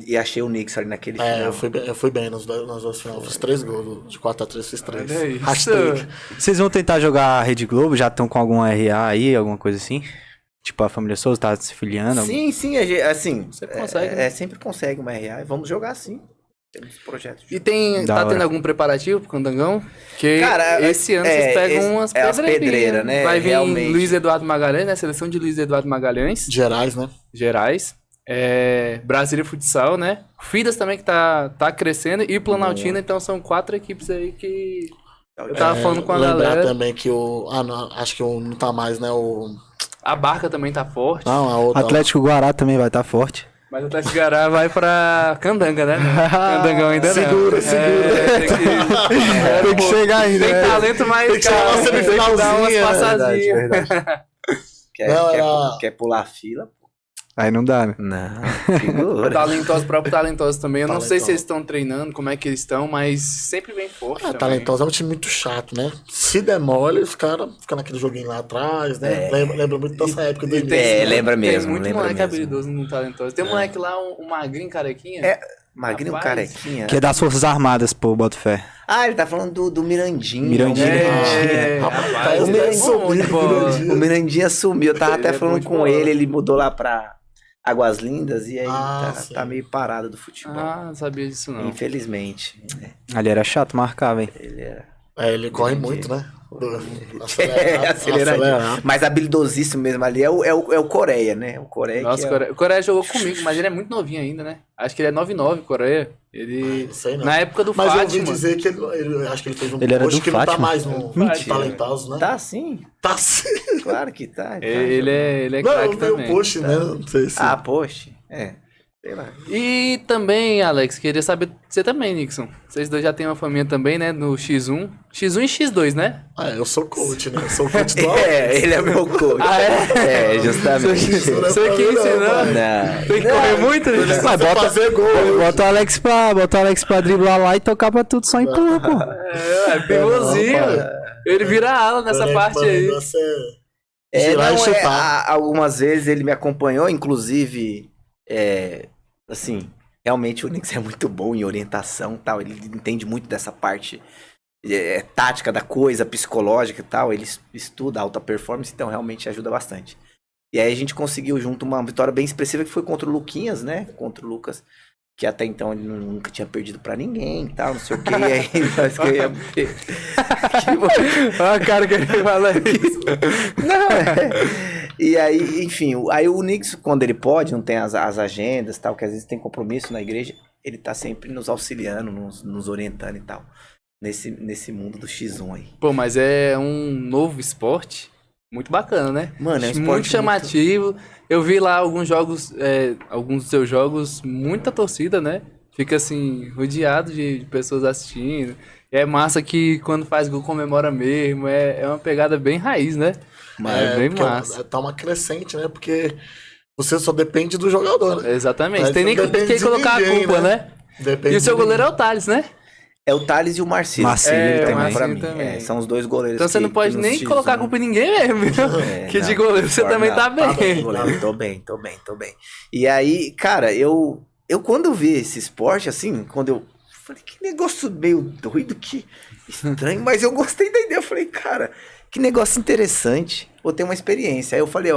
e achei o Knicks ali naquele final. Eu fui bem nas duas finais. Fiz 3 gols. De 4x3 fiz 3. Olha isso. Hashtag. Vocês vão tentar jogar a Rede Globo? Já estão com algum RA aí, alguma coisa assim? Tipo, a família Souza tá se filiando? Sim, assim. Sempre consegue, né? Sempre consegue uma RA. E vamos jogar sim. Temos projetos. E tem, Da tá hora. tendo algum preparativo pro Candangão? Que Cara, esse ano vocês pegam umas as pedreirinhas. pedreiras, né? Vai vir Realmente. Luiz Eduardo Magalhães, né? Seleção de Luiz Eduardo Magalhães, Gerais, né? Gerais. Brasília Futsal, né? Fidas também que tá crescendo. E Planaltina, então são 4 equipes aí que... Eu tava falando com a Lembrar galera. também que o... Ah, não, acho que não tá mais, né? A Barca também tá forte. Não, a outra... Atlético Guará também vai estar forte. Mas o Atlético Gará vai pra Candanga, né? Candangão ainda Segura, não. segura. Tem que chegar ainda. Tem talento, mas Tem que chegar na tem que dar umas semifinalzinha, passadinhas. Quer pular a fila? Aí não dá, né? Não, segura. Talentosos, próprio talentosos também. Eu não sei se Talentosos. eles estão treinando, como é que eles estão, mas sempre vem forte. também. Talentosa é um time muito chato, né? Se demole, os caras ficam naquele joguinho lá atrás, né? Lembra muito dessa época do E início. tem- lembra Tem mesmo, muito lembra moleque mesmo. habilidoso no talentoso. Tem um moleque lá, um magrinho carequinha. Magrinho Rapaz. carequinha. Que é das Forças Armadas, pô, Botafé. Ele tá falando do Mirandinha. Mirandinha. Rapaz, o ele é Mirandinha bom de sumiu, bola. O Mirandinha sumiu. Eu tava Ele até é bom falando de com bola. ele mudou lá pra Águas Lindas e aí Sim. tá meio parado do futebol. Não sabia disso não. Infelizmente. Ali era chato marcar, velho. Ele era. Ele corre muito, né? Acelerar. Mas habilidosíssimo mesmo ali é o Coreia, né? O Coreia. Nossa, que é... o Coreia jogou comigo, mas ele é muito novinho ainda, né? Acho que ele é 9'9", Coreia. Ele... Não sei não. Na época do Mas eu Fátima. ouvi dizer que ele acho que ele fez um Ele era post do que não tá Fátima? mais no Mentira. Talentoso, né? Tá sim, Tá sim. claro que tá. Ele é Não, craque eu vi o também. post, né? Não sei se... Poxa. Sei lá. E também, Alex, queria saber, você também, Nixon. Vocês dois já têm uma família também, né? No X1. X1 e X2, né? eu sou coach, né? Eu sou coach do Alex. Ele é meu coach. Ah, é? Justamente. Você que ensinou? Não. Tem que correr muito, né? Mas Você fazer gol. bota o Alex pra driblar lá e tocar pra tudo, só empurra, pô. É pivôzinho. Não, Ele vira ala nessa parte aí. Girar e Não, chutar. algumas vezes ele me acompanhou, inclusive, assim, realmente o Knicks é muito bom em orientação e tal, ele entende muito dessa parte tática da coisa, psicológica e tal, ele estuda alta performance, então realmente ajuda bastante. E aí a gente conseguiu junto uma vitória bem expressiva que foi contra o Luquinhas, né, contra o Lucas, que até então ele nunca tinha perdido pra ninguém e tal, não sei o que, e aí nós ganhamos. Olha a cara que ele fala isso. Não, E aí, enfim, aí o Knicks, quando ele pode, não tem as agendas e tal, que às vezes tem compromisso na igreja, ele tá sempre nos auxiliando, nos orientando e tal, nesse mundo do X1 aí. Pô, mas é um novo esporte muito bacana, né? Mano, é um esporte muito chamativo. Eu vi lá alguns jogos, alguns dos seus jogos, muita torcida, né? Fica assim, rodeado de pessoas assistindo. É massa que quando faz gol comemora mesmo. É uma pegada bem raiz, né? É bem porque massa. tá uma crescente, né? Porque você só depende do jogador, né? Exatamente. Mas Tem nem não depende quem de colocar ninguém, a culpa, né? né? Depende E o seu de goleiro é ninguém. o Thales, né? É o Thales e o Marcelo. Marcelo É, também. o Marcelo Pra mim. também. São os dois goleiros. Então você não pode nos nem X1 colocar a culpa em ninguém mesmo. Que de não, goleiro você pior também não. tá bem. Goleiro, tô bem. E aí, cara, eu quando eu vi esse esporte, assim, quando eu falei, que negócio meio doido, que estranho, mas eu gostei da ideia. Eu falei, cara, que negócio interessante, vou ter uma experiência. Aí eu falei,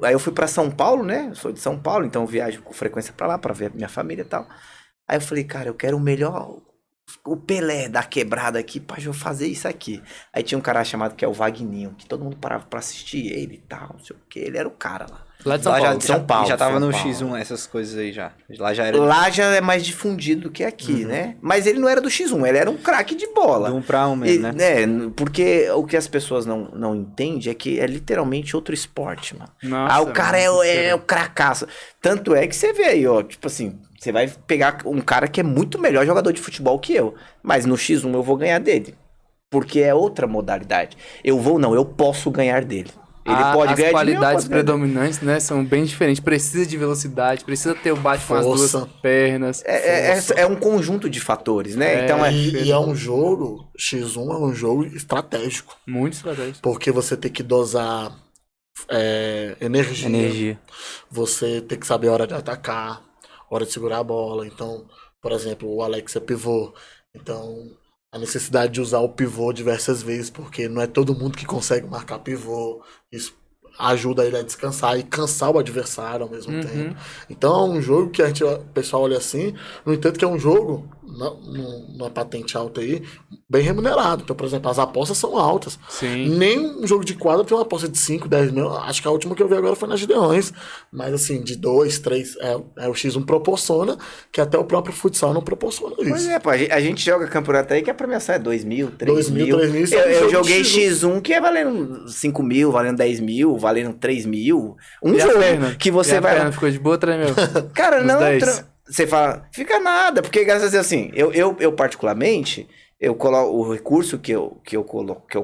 Aí eu fui pra São Paulo, né? Eu sou de São Paulo, então eu viajo com frequência pra lá, pra ver minha família e tal. Aí eu falei, cara, eu quero o melhor, o Pelé da quebrada aqui pra eu fazer isso aqui. Aí tinha um cara chamado que é o Vagninho, que todo mundo parava pra assistir ele e tal, não sei o que. Ele era o cara lá. Lá de São Paulo. São Paulo. Já tava São no Paulo. X1 essas coisas aí já. Lá já era Lá já é mais difundido do que aqui, né? Mas ele não era do X1, ele era um craque de bola. do 1 pra 1 mesmo, né? Porque o que as pessoas não entendem é que é literalmente outro esporte, mano. Nossa, o cara é o cracaço. Tanto é que você vê aí, ó, tipo assim, você vai pegar um cara que é muito melhor jogador de futebol que eu, mas no X1 eu vou ganhar dele. Porque é outra modalidade. Eu posso ganhar dele. Ele pode As ganhar qualidades de mim, eu posso ganhar dele. predominantes, né, são bem diferentes. Precisa de velocidade, precisa ter o bate com as duas Força. pernas. É um conjunto de fatores, né? Então E é um jogo, X1 é um jogo estratégico. Muito estratégico. Porque você tem que dosar energia. Você tem que saber a hora de atacar, hora de segurar a bola. Então, por exemplo, o Alex é pivô. Então, a necessidade de usar o pivô diversas vezes, porque não é todo mundo que consegue marcar pivô. Isso ajuda ele a descansar e cansar o adversário ao mesmo tempo. Então é um jogo que o pessoal olha assim, no entanto que é um jogo, numa patente alta aí, bem remunerado. Então, por exemplo, as apostas são altas. Sim. Nem um jogo de quadra tem uma aposta de 5, 10 mil. Acho que a última que eu vi agora foi nas Gideões. Mas assim, de 2, 3, o X1 proporciona, que até o próprio futsal não proporciona isso. Pois é, pô, a gente joga campeonato aí que a premiação é 2 mil, 3 2 mil, mil. 3 mil, isso é um Eu jogo joguei de X1 que é valendo 5 mil, valendo 10 mil, valendo 3 mil. Um E a jogo perna? que você E a vai... perna ficou de boa, tremeu? Cara, Nos não... 10. Você fala, fica nada, porque graças a Deus, assim, eu particularmente, eu coloco o recurso que eu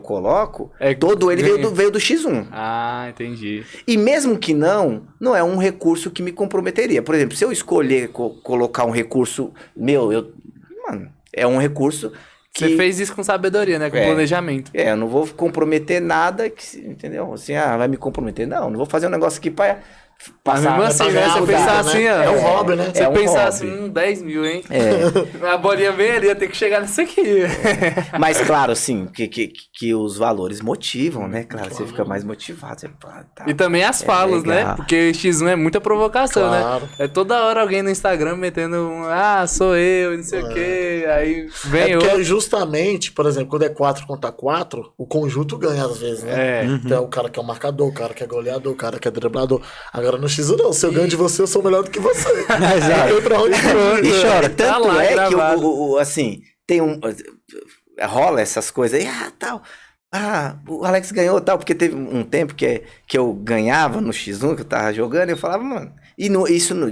coloco, todo ele veio do X1. Ah, entendi. E mesmo que não é um recurso que me comprometeria. Por exemplo, se eu escolher colocar um recurso meu, mano, é um recurso que... Você fez isso com sabedoria, né? Com planejamento. eu não vou comprometer nada, entendeu? Assim, vai me comprometer. Não vou fazer um negócio aqui pra passar... Mas mesmo assim, né? Você pensar assim, ó. É um hobby, né? Você um pensar hobby. assim, 10 mil, hein? A bolinha vem ali, ia ter que chegar nisso aqui. Mas claro, assim, que os valores motivam, né? Claro, você fica mais motivado. Você fala, tá, E também as falas, legal. né? Porque X1 é muita provocação, Claro. né? É toda hora alguém no Instagram metendo sou eu, e não sei o quê. Aí vem porque outro. justamente, por exemplo, quando é 4 contra 4, o conjunto ganha às vezes, né? Então o cara que é o marcador, o cara que é goleador, o cara que é driblador. Agora no X1 não, se eu ganho de você, eu sou melhor do que você. Não tem pra onde for. E chora. Tá Tanto lá é gravado. que, assim, tem rola essas coisas aí, tal. O Alex ganhou tal, porque teve um tempo que eu ganhava no X1, que eu tava jogando, e eu falava, mano,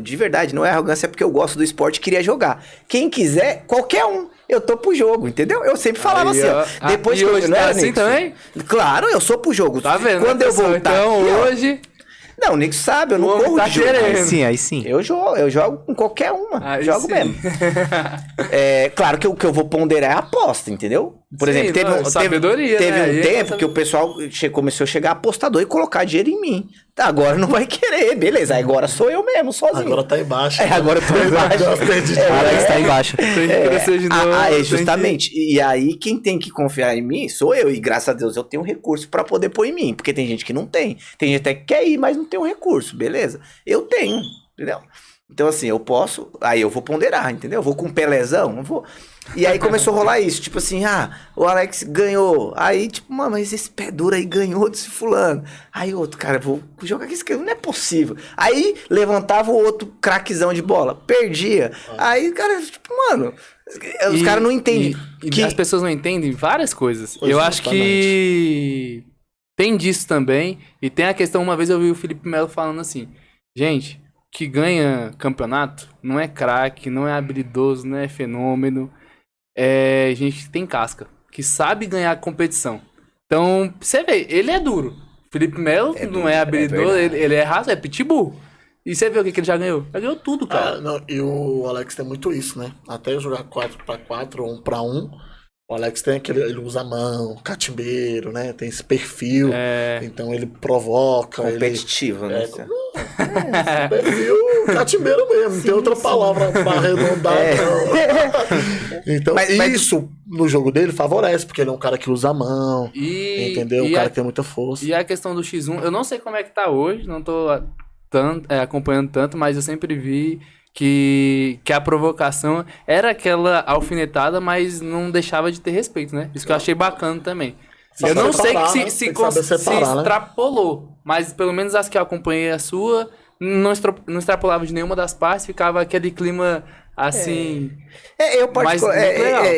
de verdade, não é arrogância, é porque eu gosto do esporte e queria jogar. Quem quiser, qualquer um, eu tô pro jogo, entendeu? Eu sempre falava Aí, assim, ó. ó. Depois E que hoje eu não tá era assim Nixon. também? Claro, eu sou pro jogo. Tá vendo? Quando né, eu pessoal? voltar Então aqui, ó, hoje. não, o Nico sabe, eu não O homem corro tá de jogo. querendo. Aí sim. Eu jogo com qualquer uma. Aí jogo sim. mesmo. Claro que o que eu vou ponderar é a aposta, entendeu? Por Sim, exemplo, não, sabedoria, teve né? um Aí é tempo que o pessoal começou a chegar apostador e colocar dinheiro em mim. Tá, agora não vai querer, beleza. Agora sou eu mesmo, sozinho. Agora tá embaixo. Agora eu tô embaixo. Agora perdi. O Alex tá embaixo. Tem que crescer de novo. tem Justamente. E aí, quem tem que confiar em mim sou eu. E graças a Deus eu tenho recurso pra poder pôr em mim. Porque tem gente que não tem. Tem gente até que quer ir, mas não tem um recurso, beleza? Eu tenho, entendeu? Então, assim, eu posso... Aí eu vou ponderar, entendeu? Eu vou com um Pelezão, eu vou... E aí começou a rolar isso, tipo assim, o Alex ganhou. Aí, tipo, mano, mas esse pé duro aí ganhou desse fulano. Aí outro, cara, vou jogar com esse cara, não é possível. Aí levantava o outro craquezão de bola, perdia. Aí, cara, tipo, mano, os caras não entendem. E as pessoas não entendem várias coisas. Pois eu é, acho que tem disso também. E tem a questão, uma vez eu vi o Felipe Melo falando assim, gente, que ganha campeonato não é craque, não é habilidoso, não é fenômeno. É gente que tem casca, que sabe ganhar competição. Então, você vê, ele é duro. Felipe Melo não é habilidoso, ele é raso, é pitbull. E você vê o que ele já ganhou? Já ganhou tudo, cara. E o Alex tem muito isso, né? Até jogar 4x4 ou 1x1, o Alex tem ele usa a mão, catimbeiro, né? Tem esse perfil. Então ele provoca. Competitivo, né? Esse perfil catimbeiro mesmo, não tem outra palavra pra arredondar. Não. Então, Mas isso no jogo dele favorece, porque ele é um cara que usa a mão, entendeu? Um cara que tem muita força. E a questão do X1, eu não sei como é que tá hoje, não tô acompanhando tanto, mas eu sempre vi que a provocação era aquela alfinetada, mas não deixava de ter respeito, né? Isso que eu achei bacana também. Eu não sei se extrapolou, mas pelo menos as que eu acompanhei a sua, não extrapolava de nenhuma das partes, ficava aquele clima assim...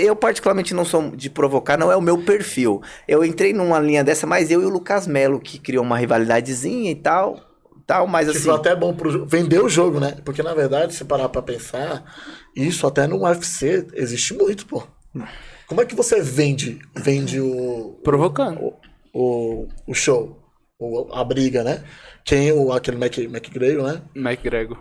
Eu particularmente não sou de provocar, não é o meu perfil. Eu entrei numa linha dessa, mas eu e o Lucas Melo, que criou uma rivalidadezinha e tal, mas assim... Isso foi até bom vender o jogo, né? Porque, na verdade, se parar pra pensar, isso até no UFC existe muito, pô. Como é que você vende o... Provocando. O show, a briga, né? Aquele McGregor, né? McGregor,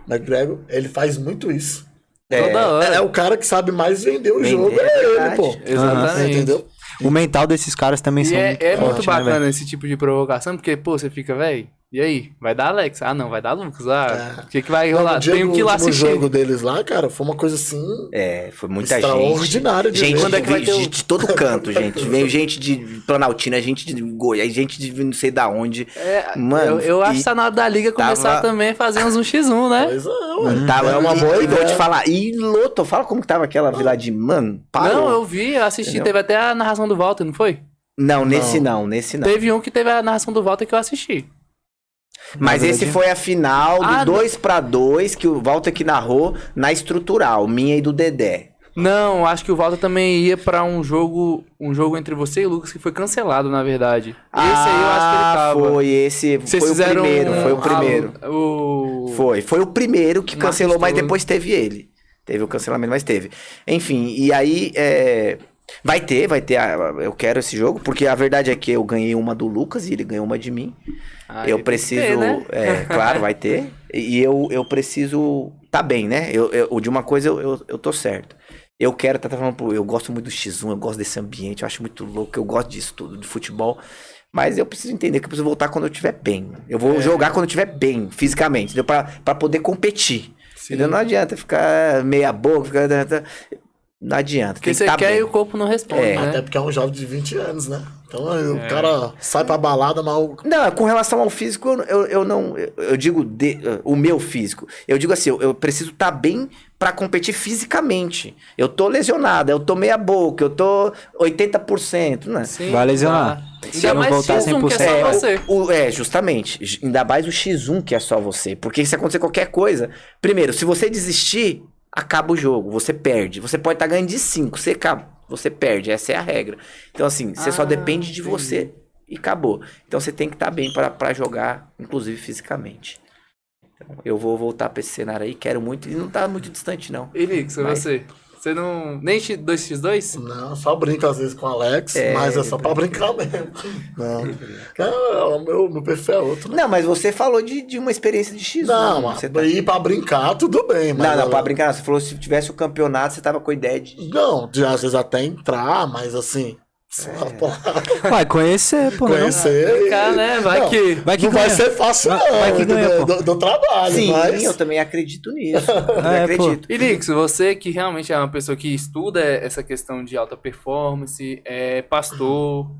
ele faz muito isso. Toda hora. É o cara que sabe mais vender o jogo, ele, pô. Exatamente. Entendeu? O mental desses caras também são muito muito forte, bacana né, esse tipo de provocação, porque, pô, você fica, velho, e aí? Vai dar Alex? Ah, não, vai dar Lucas. O que vai rolar? Tenho que ir lá assistir. O jogo deles lá, cara, foi uma coisa assim... foi muita gente. Extraordinária de gente. Quando é que vai ter de todo canto, gente. Veio gente de Planaltina, gente de Goiás, gente de não sei da onde. Mano, eu acho que tá na hora da liga começar também a fazer uns 1x1, né? Pois é uma boa ideia. E vou te falar, e lotou, fala como que tava aquela vila de... Mano, parou. Não, eu vi, eu assisti, teve até a narração do Walter, não foi? Não, nesse não. Teve um que teve a narração do Walter que eu assisti. Mas esse foi a final do 2-2 que o Walter que narrou na estrutural, minha e do Dedé. Não, acho que o Walter também ia pra um jogo entre você e o Lucas que foi cancelado, na verdade. Esse aí eu acho que ele tava. Foi o primeiro. Foi o primeiro que cancelou, mas depois teve ele. Teve o cancelamento, mas teve. Enfim, e aí... Vai ter, eu quero esse jogo, porque a verdade é que eu ganhei uma do Lucas e ele ganhou uma de mim. Eu preciso, ter, né? Claro, vai ter. E eu preciso tá bem, né? De uma coisa eu tô certo. Eu quero, eu gosto muito do X1, eu gosto desse ambiente, eu acho muito louco, eu gosto disso tudo, de futebol. Mas eu preciso entender que eu preciso voltar quando eu estiver bem. Eu vou jogar quando eu estiver bem, fisicamente, entendeu? Pra poder competir. Entendeu? Não adianta ficar meia boca, não adianta. Porque você quer e o corpo não responde, né? Até porque é um jovem de 20 anos, né? Então o cara sai pra balada, mas... Não, com relação ao físico, eu não... Eu digo o meu físico. Eu digo assim, eu preciso estar bem pra competir fisicamente. Eu tô lesionado, eu tô meia boca, eu tô 80%, né? Sim, vai lesionar. Se não voltar 100%. Que é só você. Justamente. Ainda mais o X1 que é só você. Porque se acontecer qualquer coisa... Primeiro, se você desistir... Acaba o jogo, você perde. Você pode estar ganhando de 5, você perde, essa é a regra. Então assim, você só depende de você e acabou. Então você tem que estar bem para jogar, inclusive fisicamente. Então, eu vou voltar para esse cenário aí, quero muito, e não tá muito distante não. E Nix, você não... Nem 2x2? Não, só brinco às vezes com o Alex, mas é só pra brincar mesmo. Não, o meu perfil é outro. Né? Não, mas você falou de uma experiência de X1. Não, mas ir pra brincar, tudo bem. Mas não, pra brincar não. Você falou que se tivesse o campeonato, você tava com a ideia de... Não, às vezes até entrar, mas assim... Vai conhecer, pô. Conhecer. Brincar, né? Vai que não vai ser fácil, não. Vai que ganha, do trabalho. Sim, mas... eu também acredito nisso. Acredito. E Nix, você que realmente é uma pessoa que estuda essa questão de alta performance, é pastor,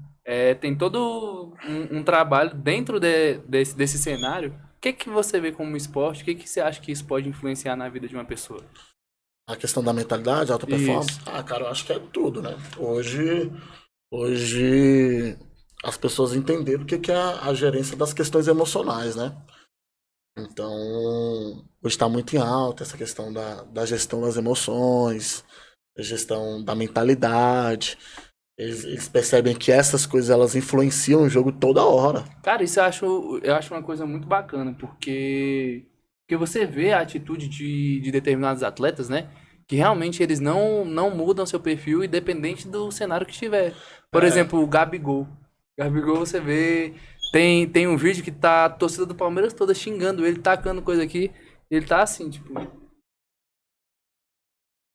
tem todo um trabalho dentro desse cenário. O que você vê como esporte? O que você acha que isso pode influenciar na vida de uma pessoa? A questão da mentalidade, alta performance? Cara, eu acho que é tudo, né? Hoje as pessoas entenderam o que é a gerência das questões emocionais, né? Então, hoje está muito em alta essa questão da gestão das emoções, a gestão da mentalidade. Eles percebem que essas coisas elas influenciam o jogo toda hora. Cara, isso eu acho uma coisa muito bacana, porque você vê a atitude de determinados atletas, né? Que realmente eles não mudam seu perfil independente do cenário que estiver. Por exemplo, o Gabigol. Gabigol, você vê... Tem um vídeo que tá a torcida do Palmeiras toda xingando ele, tacando coisa aqui. Ele tá assim, tipo...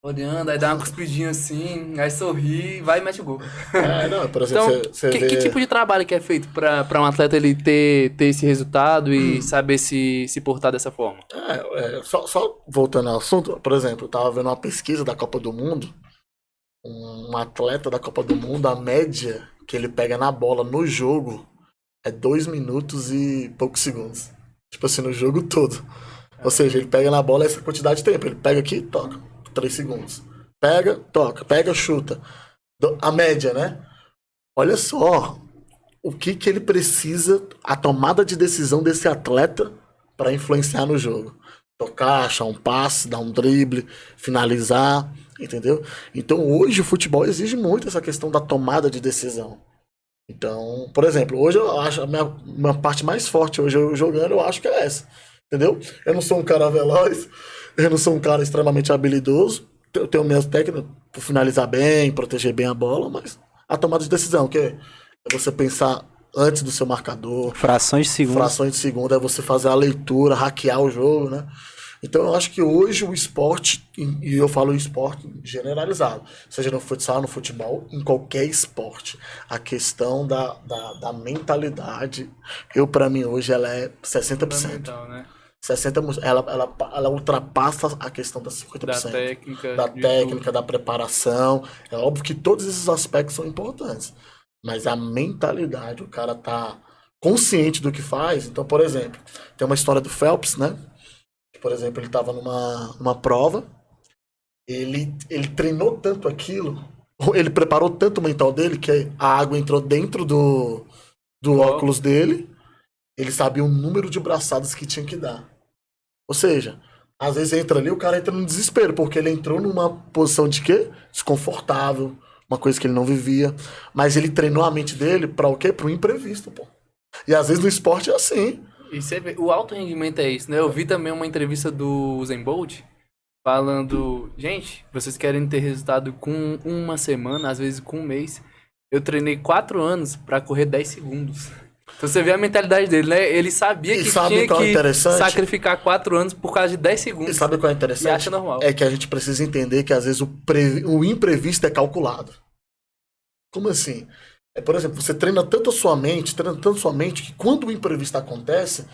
olhando, aí dá uma cuspidinha assim, aí sorri, vai e mete o gol. Por exemplo, então, que tipo de trabalho que é feito pra um atleta ele ter esse resultado e saber se portar dessa forma? Só voltando ao assunto, por exemplo, eu tava vendo uma pesquisa da Copa do Mundo um atleta da Copa do Mundo, a média que ele pega na bola no jogo é 2 minutos e poucos segundos. Tipo assim, no jogo todo. Ou seja, ele pega na bola essa quantidade de tempo. Ele pega aqui, toca, 3 segundos. Pega, toca, pega, chuta. A média, né? Olha só o que ele precisa, a tomada de decisão desse atleta para influenciar no jogo. Tocar, achar um passe, dar um drible, finalizar, entendeu? Então hoje o futebol exige muito essa questão da tomada de decisão. Então, por exemplo, hoje eu acho a minha parte mais forte hoje eu jogando, eu acho que é essa. Entendeu? Eu não sou um cara veloz, eu não sou um cara extremamente habilidoso, eu tenho minhas técnicas para finalizar bem, proteger bem a bola, mas a tomada de decisão, que é você pensar antes do seu marcador. Frações de segundo. Frações de segundo, é você fazer a leitura, hackear o jogo, né? Então eu acho que hoje o esporte, e eu falo esporte generalizado, seja no futsal, no futebol, em qualquer esporte, a questão da mentalidade, para mim hoje ela é 60%. Né? 60%, ela ultrapassa a questão das 50%. Da técnica, da preparação. É óbvio que todos esses aspectos são importantes. Mas a mentalidade, o cara tá consciente do que faz. Então, por exemplo, tem uma história do Phelps, né? Por exemplo, ele estava numa prova, ele treinou tanto aquilo, ele preparou tanto o mental dele, que a água entrou dentro do óculos dele, ele sabia o número de braçadas que tinha que dar. Ou seja, às vezes entra ali, o cara entra no desespero, porque ele entrou numa posição de quê? Desconfortável, uma coisa que ele não vivia, mas ele treinou a mente dele para o quê? Para o imprevisto, pô. E às vezes no esporte é assim. E você vê, o alto rendimento é isso, né? Eu vi também uma entrevista do Usain Bolt falando, gente, vocês querem ter resultado com uma semana, às vezes com um mês. Eu treinei 4 anos pra correr 10 segundos. Então você vê a mentalidade dele, né? Ele sabia que tinha que sacrificar 4 anos por causa de 10 segundos. E sabe qual é interessante? E acha normal. É que a gente precisa entender que às vezes o imprevisto é calculado. Como assim? Por exemplo, você treina tanto a sua mente, que quando o imprevisto acontece,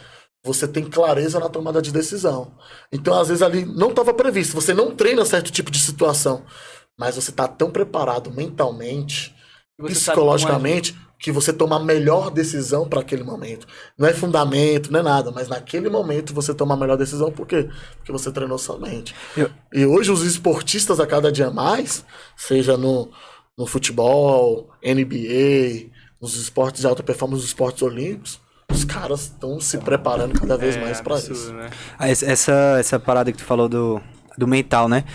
você tem clareza na tomada de decisão. Então, às vezes, ali não estava previsto. Você não treina certo tipo de situação, mas você está tão preparado mentalmente, psicologicamente, que você toma a melhor decisão para aquele momento. Não é fundamento, não é nada, mas naquele momento você toma a melhor decisão. Por quê? Porque você treinou sua mente. E hoje os esportistas, a cada dia mais, seja no futebol, NBA, nos esportes de alta performance, nos esportes olímpicos, os caras estão se preparando cada vez mais para isso. Né? Essa parada que tu falou do mental, né?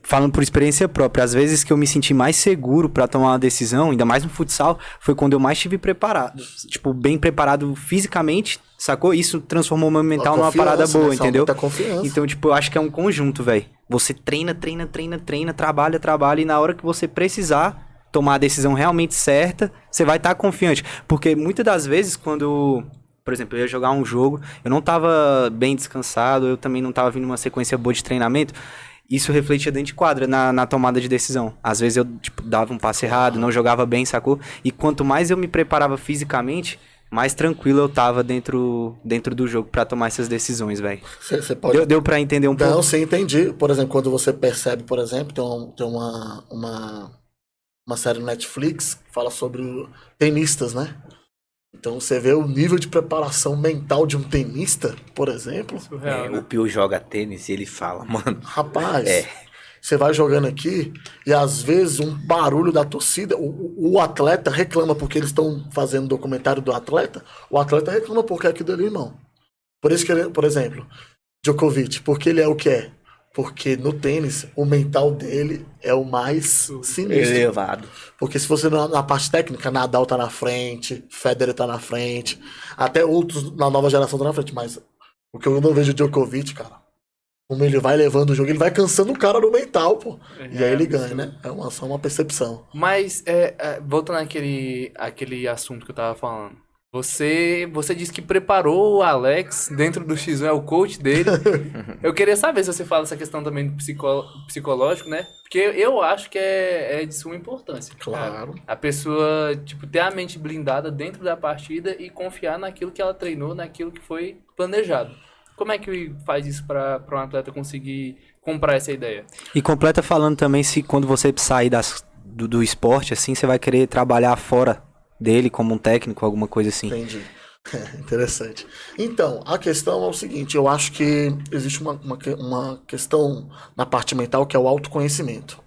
Falando por experiência própria, às vezes que eu me senti mais seguro pra tomar uma decisão, ainda mais no futsal, foi quando eu mais estive preparado. Tipo, bem preparado fisicamente, sacou? Isso transformou o meu mental numa parada boa, né? Entendeu? Então, tipo, eu acho que é um conjunto, velho. Você treina, trabalha, e na hora que você precisar tomar a decisão realmente certa, você vai estar confiante. Porque muitas das vezes, quando, por exemplo, eu ia jogar um jogo, eu não tava bem descansado, eu também não tava vindo uma sequência boa de treinamento, isso refletia dentro de quadra, na tomada de decisão. Às vezes eu, tipo, dava um passe errado, não jogava bem, sacou? E quanto mais eu me preparava fisicamente, mais tranquilo eu tava dentro do jogo pra tomar essas decisões, velho. Deu pra entender um pouco? Não, sim, entendi. Por exemplo, quando você percebe, por exemplo, tem uma série no Netflix que fala sobre tenistas, né? Então você vê o nível de preparação mental de um tenista, por exemplo. Surreal, né? O Pio joga tênis e ele fala, mano. Rapaz, você vai jogando aqui e às vezes um barulho da torcida, o atleta reclama porque eles estão fazendo documentário do atleta, o atleta reclama porque é aquilo ali, irmão. Por isso que ele, por exemplo, Djokovic, porque ele é o que é? Porque no tênis, o mental dele é o mais sinistro. Elevado. Porque se você na parte técnica, Nadal tá na frente, Federer tá na frente, até outros na nova geração tá na frente, mas o que eu não vejo o Djokovic, cara, como ele vai levando o jogo, ele vai cansando o cara no mental, pô. E aí ele ganha, né? É só uma percepção. Mas, voltando àquele assunto que eu tava falando, você disse que preparou o Alex dentro do X1, é o coach dele. Eu queria saber se você fala essa questão também do psicológico, né? Porque eu acho que é de suma importância. Claro. A pessoa, tipo, ter a mente blindada dentro da partida e confiar naquilo que ela treinou, naquilo que foi planejado. Como é que faz isso para um atleta conseguir comprar essa ideia? E completa falando também se quando você sair do esporte, assim, você vai querer trabalhar fora dele como um técnico, alguma coisa assim. Entendi. Interessante. Então, a questão é o seguinte, eu acho que existe uma questão na parte mental que é o autoconhecimento.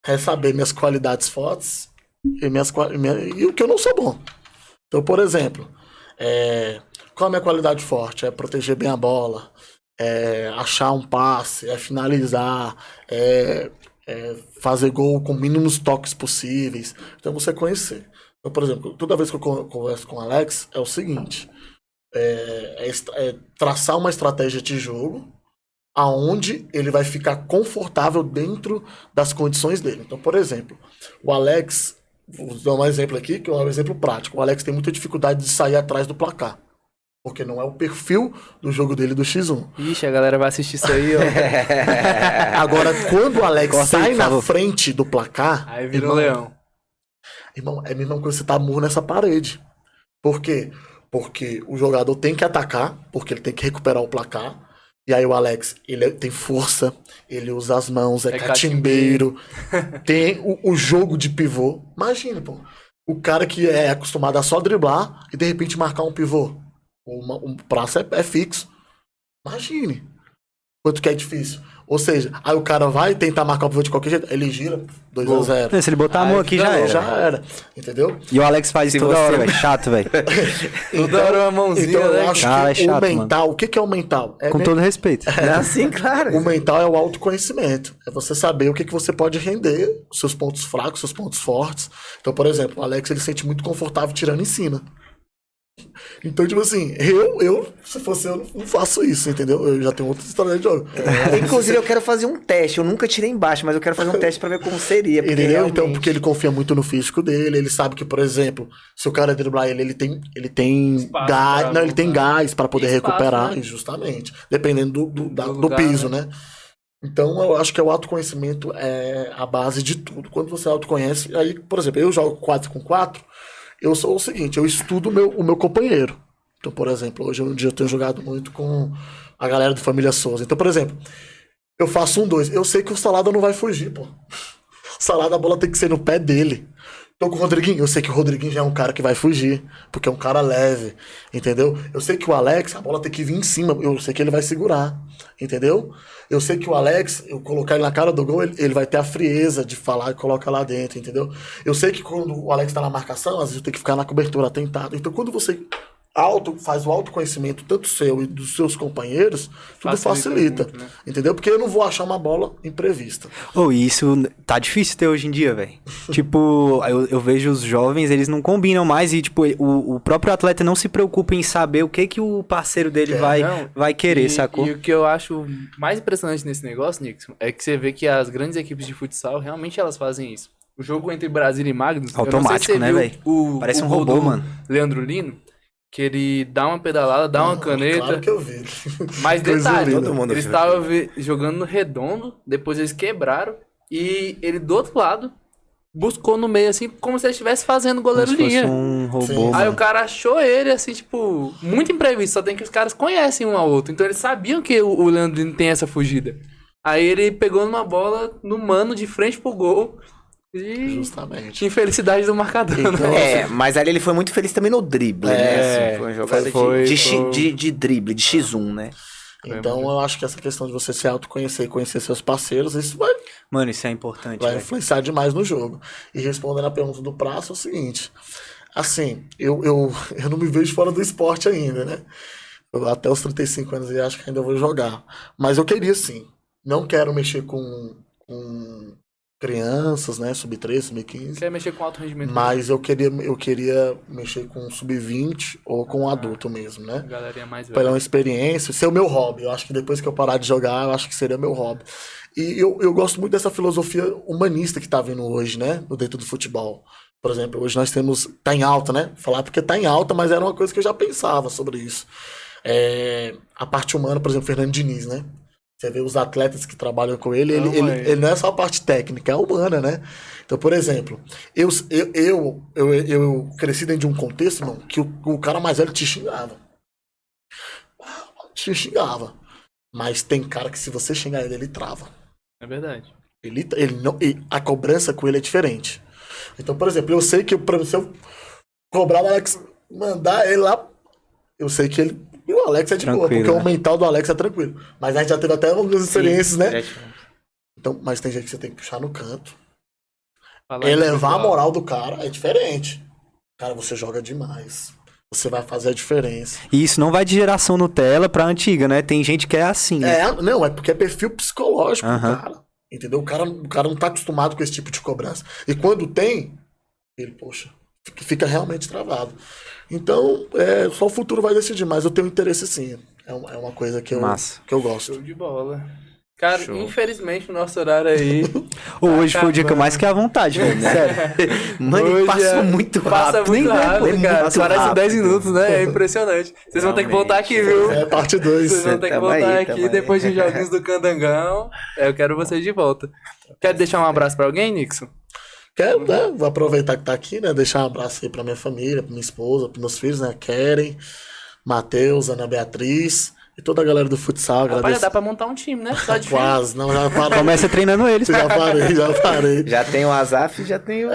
É saber minhas qualidades fortes e o que eu não sou bom. Então, por exemplo, qual é a minha qualidade forte? É proteger bem a bola, é achar um passe, é finalizar, fazer gol com mínimos toques possíveis. Então, você conhecer. Então, por exemplo, toda vez que eu converso com o Alex, é o seguinte: traçar uma estratégia de jogo aonde ele vai ficar confortável dentro das condições dele. Então, por exemplo, o Alex, vou dar um exemplo aqui, que é um exemplo prático. O Alex tem muita dificuldade de sair atrás do placar, porque não é o perfil do jogo dele do X1. Ixi, a galera vai assistir isso aí, ó. Agora, quando o Alex Corta aí, sai por na favor. frente do placar, Aí vira o leão. irmão, é a mesma coisa que você tá murro nessa parede. Por quê? Porque o jogador tem que atacar, porque ele tem que recuperar o placar. E aí o Alex, ele tem força, ele usa as mãos, é catimbeiro, tem o jogo de pivô. Imagina, pô, o cara que é acostumado a só driblar e de repente marcar um pivô. Um prazo é fixo. Imagine quanto que é difícil. Ou seja, aí o cara vai tentar marcar o pivô de qualquer jeito, ele gira 2-0. Se ele botar a mão aqui, já era. Já era, entendeu? E o Alex faz isso toda hora, velho. Chato, velho. Toda hora uma mãozinha, Então eu né? acho Cara, que é chato, o mental, o que é o mental? Com todo respeito. É assim, claro. O mental é o autoconhecimento. É você saber o que você pode render, os seus pontos fracos, seus pontos fortes. Então, por exemplo, o Alex ele se sente muito confortável tirando em cima. Então, tipo assim, se fosse eu, não faço isso, entendeu? Eu já tenho outra história de jogo. Inclusive, eu quero fazer um teste. Eu nunca tirei embaixo, mas eu quero fazer um teste pra ver como seria. Porque Entendeu? realmente... Então, porque ele confia muito no físico dele, ele sabe que, por exemplo, se o cara driblar ele tem Espaço gás, pra não, ele tem voltar. gás para poder Espaço, recuperar, né? justamente, dependendo do lugar, piso, né? né? Então, eu acho que o autoconhecimento é a base de tudo. Quando você autoconhece, aí, por exemplo, eu jogo 4-com-4, eu sou o seguinte, eu estudo o meu companheiro. Então, por exemplo, hoje um dia eu tenho jogado muito com a galera do Família Souza. Então, por exemplo, eu faço 1-2. Eu sei que o Salada não vai fugir, pô. O Salada, a bola tem que ser no pé dele. Tô com o Rodriguinho. Eu sei que o Rodriguinho já é um cara que vai fugir, porque é um cara leve, entendeu? Eu sei que o Alex, a bola tem que vir em cima. Eu sei que ele vai segurar, entendeu? Eu sei que o Alex, eu colocar ele na cara do gol, ele vai ter a frieza de falar e colocar lá dentro, entendeu? Eu sei que quando o Alex tá na marcação, às vezes eu tenho que ficar na cobertura atentado. Então, quando você faz o autoconhecimento tanto seu e dos seus companheiros, tudo facilita, muito, né? entendeu? Porque eu não vou achar uma bola imprevista. E isso tá difícil ter hoje em dia, velho. Tipo, eu vejo os jovens, eles não combinam mais e, tipo, o próprio atleta não se preocupa em saber o que o parceiro dele vai querer, sacou? E o que eu acho mais impressionante nesse negócio, Nixon, é que você vê que as grandes equipes de futsal, realmente elas fazem isso. O jogo entre Brasília e Magnus... Automático, né, velho? Parece um robô, mano. Leandro Lino, que ele dá uma pedalada, dá uma caneta. Claro que eu vi. Mas detalhe, todo mundo eles viu. estavam jogando no redondo, depois eles quebraram, e ele do outro lado buscou no meio, assim, como se ele estivesse fazendo goleiro Como se fosse linha. um robô, Sim. mano. Aí o cara achou ele, assim, tipo, muito imprevisto, só tem que os caras conhecem um ao outro. Então eles sabiam que o Leandrino tem essa fugida. Aí ele pegou numa bola, no mano, de frente pro gol. E Justamente. infelicidade do marcador, Então, né? Mas ali ele foi muito feliz também no drible, né? Assim, foi uma jogada de drible, de X1, né? Então eu acho que essa questão de você se autoconhecer e conhecer seus parceiros, isso vai Mano, isso é importante, velho. influenciar demais no jogo. E respondendo a pergunta do Praça, é o seguinte. Assim, eu não me vejo fora do esporte ainda, né? Até os 35 anos eu acho que ainda vou jogar. Mas eu queria sim. Não quero mexer com crianças, né? Sub-13, sub-15. Quer mexer com alto rendimento. Mas eu queria mexer com sub-20 ou com adulto mesmo, né? A galerinha mais Pegar uma velha. experiência, ser o meu hobby. Eu acho que depois que eu parar de jogar, eu acho que seria meu hobby. E eu gosto muito dessa filosofia humanista que tá vindo hoje, né? Dentro do futebol. Por exemplo, hoje nós temos... Tá em alta, né? Falar porque tá em alta, mas era uma coisa que eu já pensava sobre isso. A parte humana, por exemplo, Fernando Diniz, né? Você vê os atletas que trabalham com ele, ele não é só a parte técnica, é a humana, né? Então, por exemplo, eu cresci dentro de um contexto, irmão, que o cara mais velho te xingava. te xingava. Mas tem cara que se você xingar ele trava. É verdade. A cobrança com ele é diferente. Então, por exemplo, eu sei que se eu cobrar o Alex, mandar ele lá, eu sei que ele... E o Alex é de boa, porque o mental do Alex é tranquilo. Mas a gente já teve até algumas experiências, né? Então, mas tem gente que você tem que puxar no canto. Elevar a moral do cara é diferente. Cara, você joga demais. Você vai fazer a diferença. E isso não vai de geração Nutella pra antiga, né? Tem gente que é assim. Né? Não, é porque é perfil psicológico do cara. Entendeu? O cara não tá acostumado com esse tipo de cobrança. E quando tem, ele, poxa, fica realmente travado. Então, só o futuro vai decidir, mas eu tenho interesse sim. É uma coisa que eu gosto. Show de bola. Cara, infelizmente o nosso horário aí. Hoje foi o dia que eu mais fiquei à vontade, velho. Sério. Mano, passou muito rápido. Passa muito rápido, cara. Parece 10 minutos, né? É impressionante. Vocês vão ter que voltar aqui, viu? É parte 2. Vocês vão ter que voltar aqui depois de joguinhos do Candangão. Eu quero vocês de volta. Quer deixar um abraço pra alguém, Nixon? Quero, né? Vou aproveitar que tá aqui, né? Deixar um abraço aí pra minha família, pra minha esposa, pros meus filhos, né? Keren, Matheus, Ana Beatriz. E toda a galera do futsal, rapaz, dá pra montar um time, né? Só de quase, não, já parei. Começa treinando eles. Já parei. Já tem o Azaf e já tem o...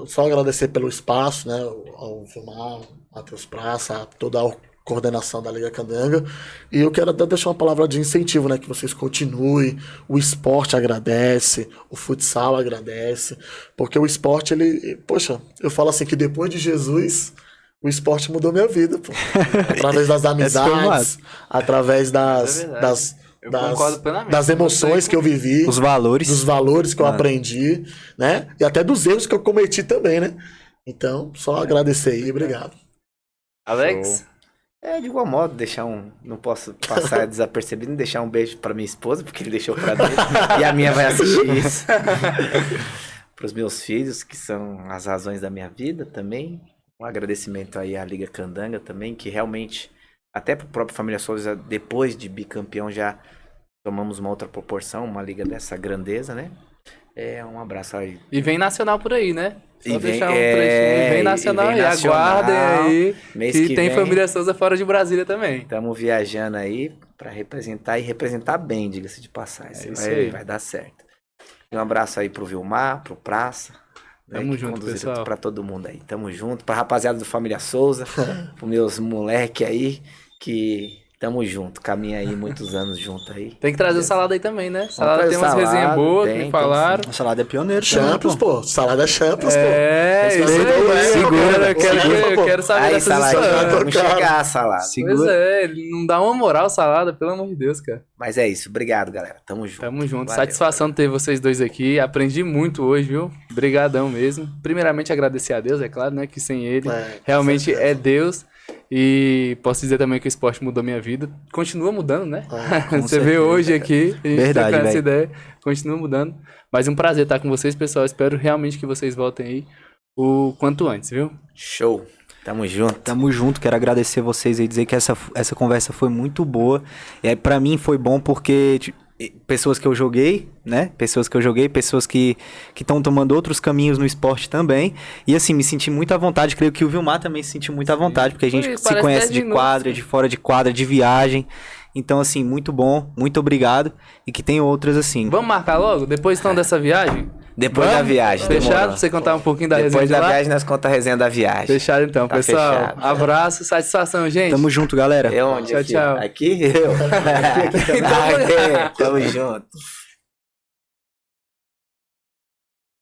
Só agradecer pelo espaço, né? Ao Vilmar, Matheus Praça, a toda a coordenação da Liga Candanga. E eu quero até deixar uma palavra de incentivo, né? Que vocês continuem. O esporte agradece, o futsal agradece. Porque o esporte, poxa, eu falo assim que depois de Jesus... O esporte mudou minha vida, pô. Através das amizades, através das emoções que eu vivi. Os valores. Dos valores que eu aprendi, né? E até dos erros que eu cometi também, né? Então, só agradecer aí, obrigado. Alex? De igual modo, não posso passar desapercebido e deixar um beijo pra minha esposa, porque ele deixou pra dentro. E a minha vai assistir isso. Pros meus filhos, que são as razões da minha vida também. Um agradecimento aí à Liga Candanga também, que realmente, até pro próprio Família Souza, depois de bicampeão, já tomamos uma outra proporção, uma liga dessa grandeza, né? Um abraço aí. E vem nacional por aí, né? Só deixar um trechinho. Vem nacional e aguardem aí, que tem Família Souza fora de Brasília também. Estamos viajando aí pra representar e representar bem, diga-se de passagem. Vai dar certo. E um abraço aí pro Vilmar, pro Praça. Tamo junto, pessoal. Pra todo mundo aí. Tamo junto. Pra rapaziada do Família Souza. Pros meus moleque aí. Que tamo junto. Caminha aí muitos anos junto aí. Tem que trazer o Salada aí também, né? Salada tem umas resenhas boas que me falaram. O Salada é pioneiro. Champions, pô. Salada é Champions, pô. Isso aí. Eu quero saber dessas histórias. Vamos chegar, Salada. Pois ele não dá uma moral, Salada, pelo amor de Deus, cara. Mas é isso. Obrigado, galera. Tamo junto. Tamo junto. Valeu, satisfação de ter vocês dois aqui. Aprendi muito hoje, viu? Obrigadão mesmo. Primeiramente, agradecer a Deus, é claro, né? Que sem ele, realmente é Deus. E posso dizer também que o esporte mudou minha vida. Continua mudando, né? Você vê hoje aqui, a gente trocando essa ideia. Continua mudando. Mas é um prazer estar com vocês, pessoal. Espero realmente que vocês voltem aí o quanto antes, viu? Show. Tamo junto. Tamo junto. Quero agradecer vocês e dizer que essa conversa foi muito boa. Pra mim foi bom porque pessoas que eu joguei, né? Pessoas que estão tomando outros caminhos no esporte também. E assim, me senti muito à vontade. Creio que o Vilmar também se sentiu muito à vontade, porque a gente se conhece de quadra, de fora de quadra, de viagem. Então, assim, muito bom. Muito obrigado. E que tenha outras assim. Vamos marcar logo? Depois então dessa viagem? Depois da viagem. Fechado? Pra você contar um pouquinho da resenha Depois da viagem, nós contamos a resenha da viagem. Fechado então, Tá pessoal. fechado. Abraço, satisfação, gente. Tamo junto, galera. É onde? Tchau, Aqui? tchau. Aqui? Eu. Aqui. Tamo junto.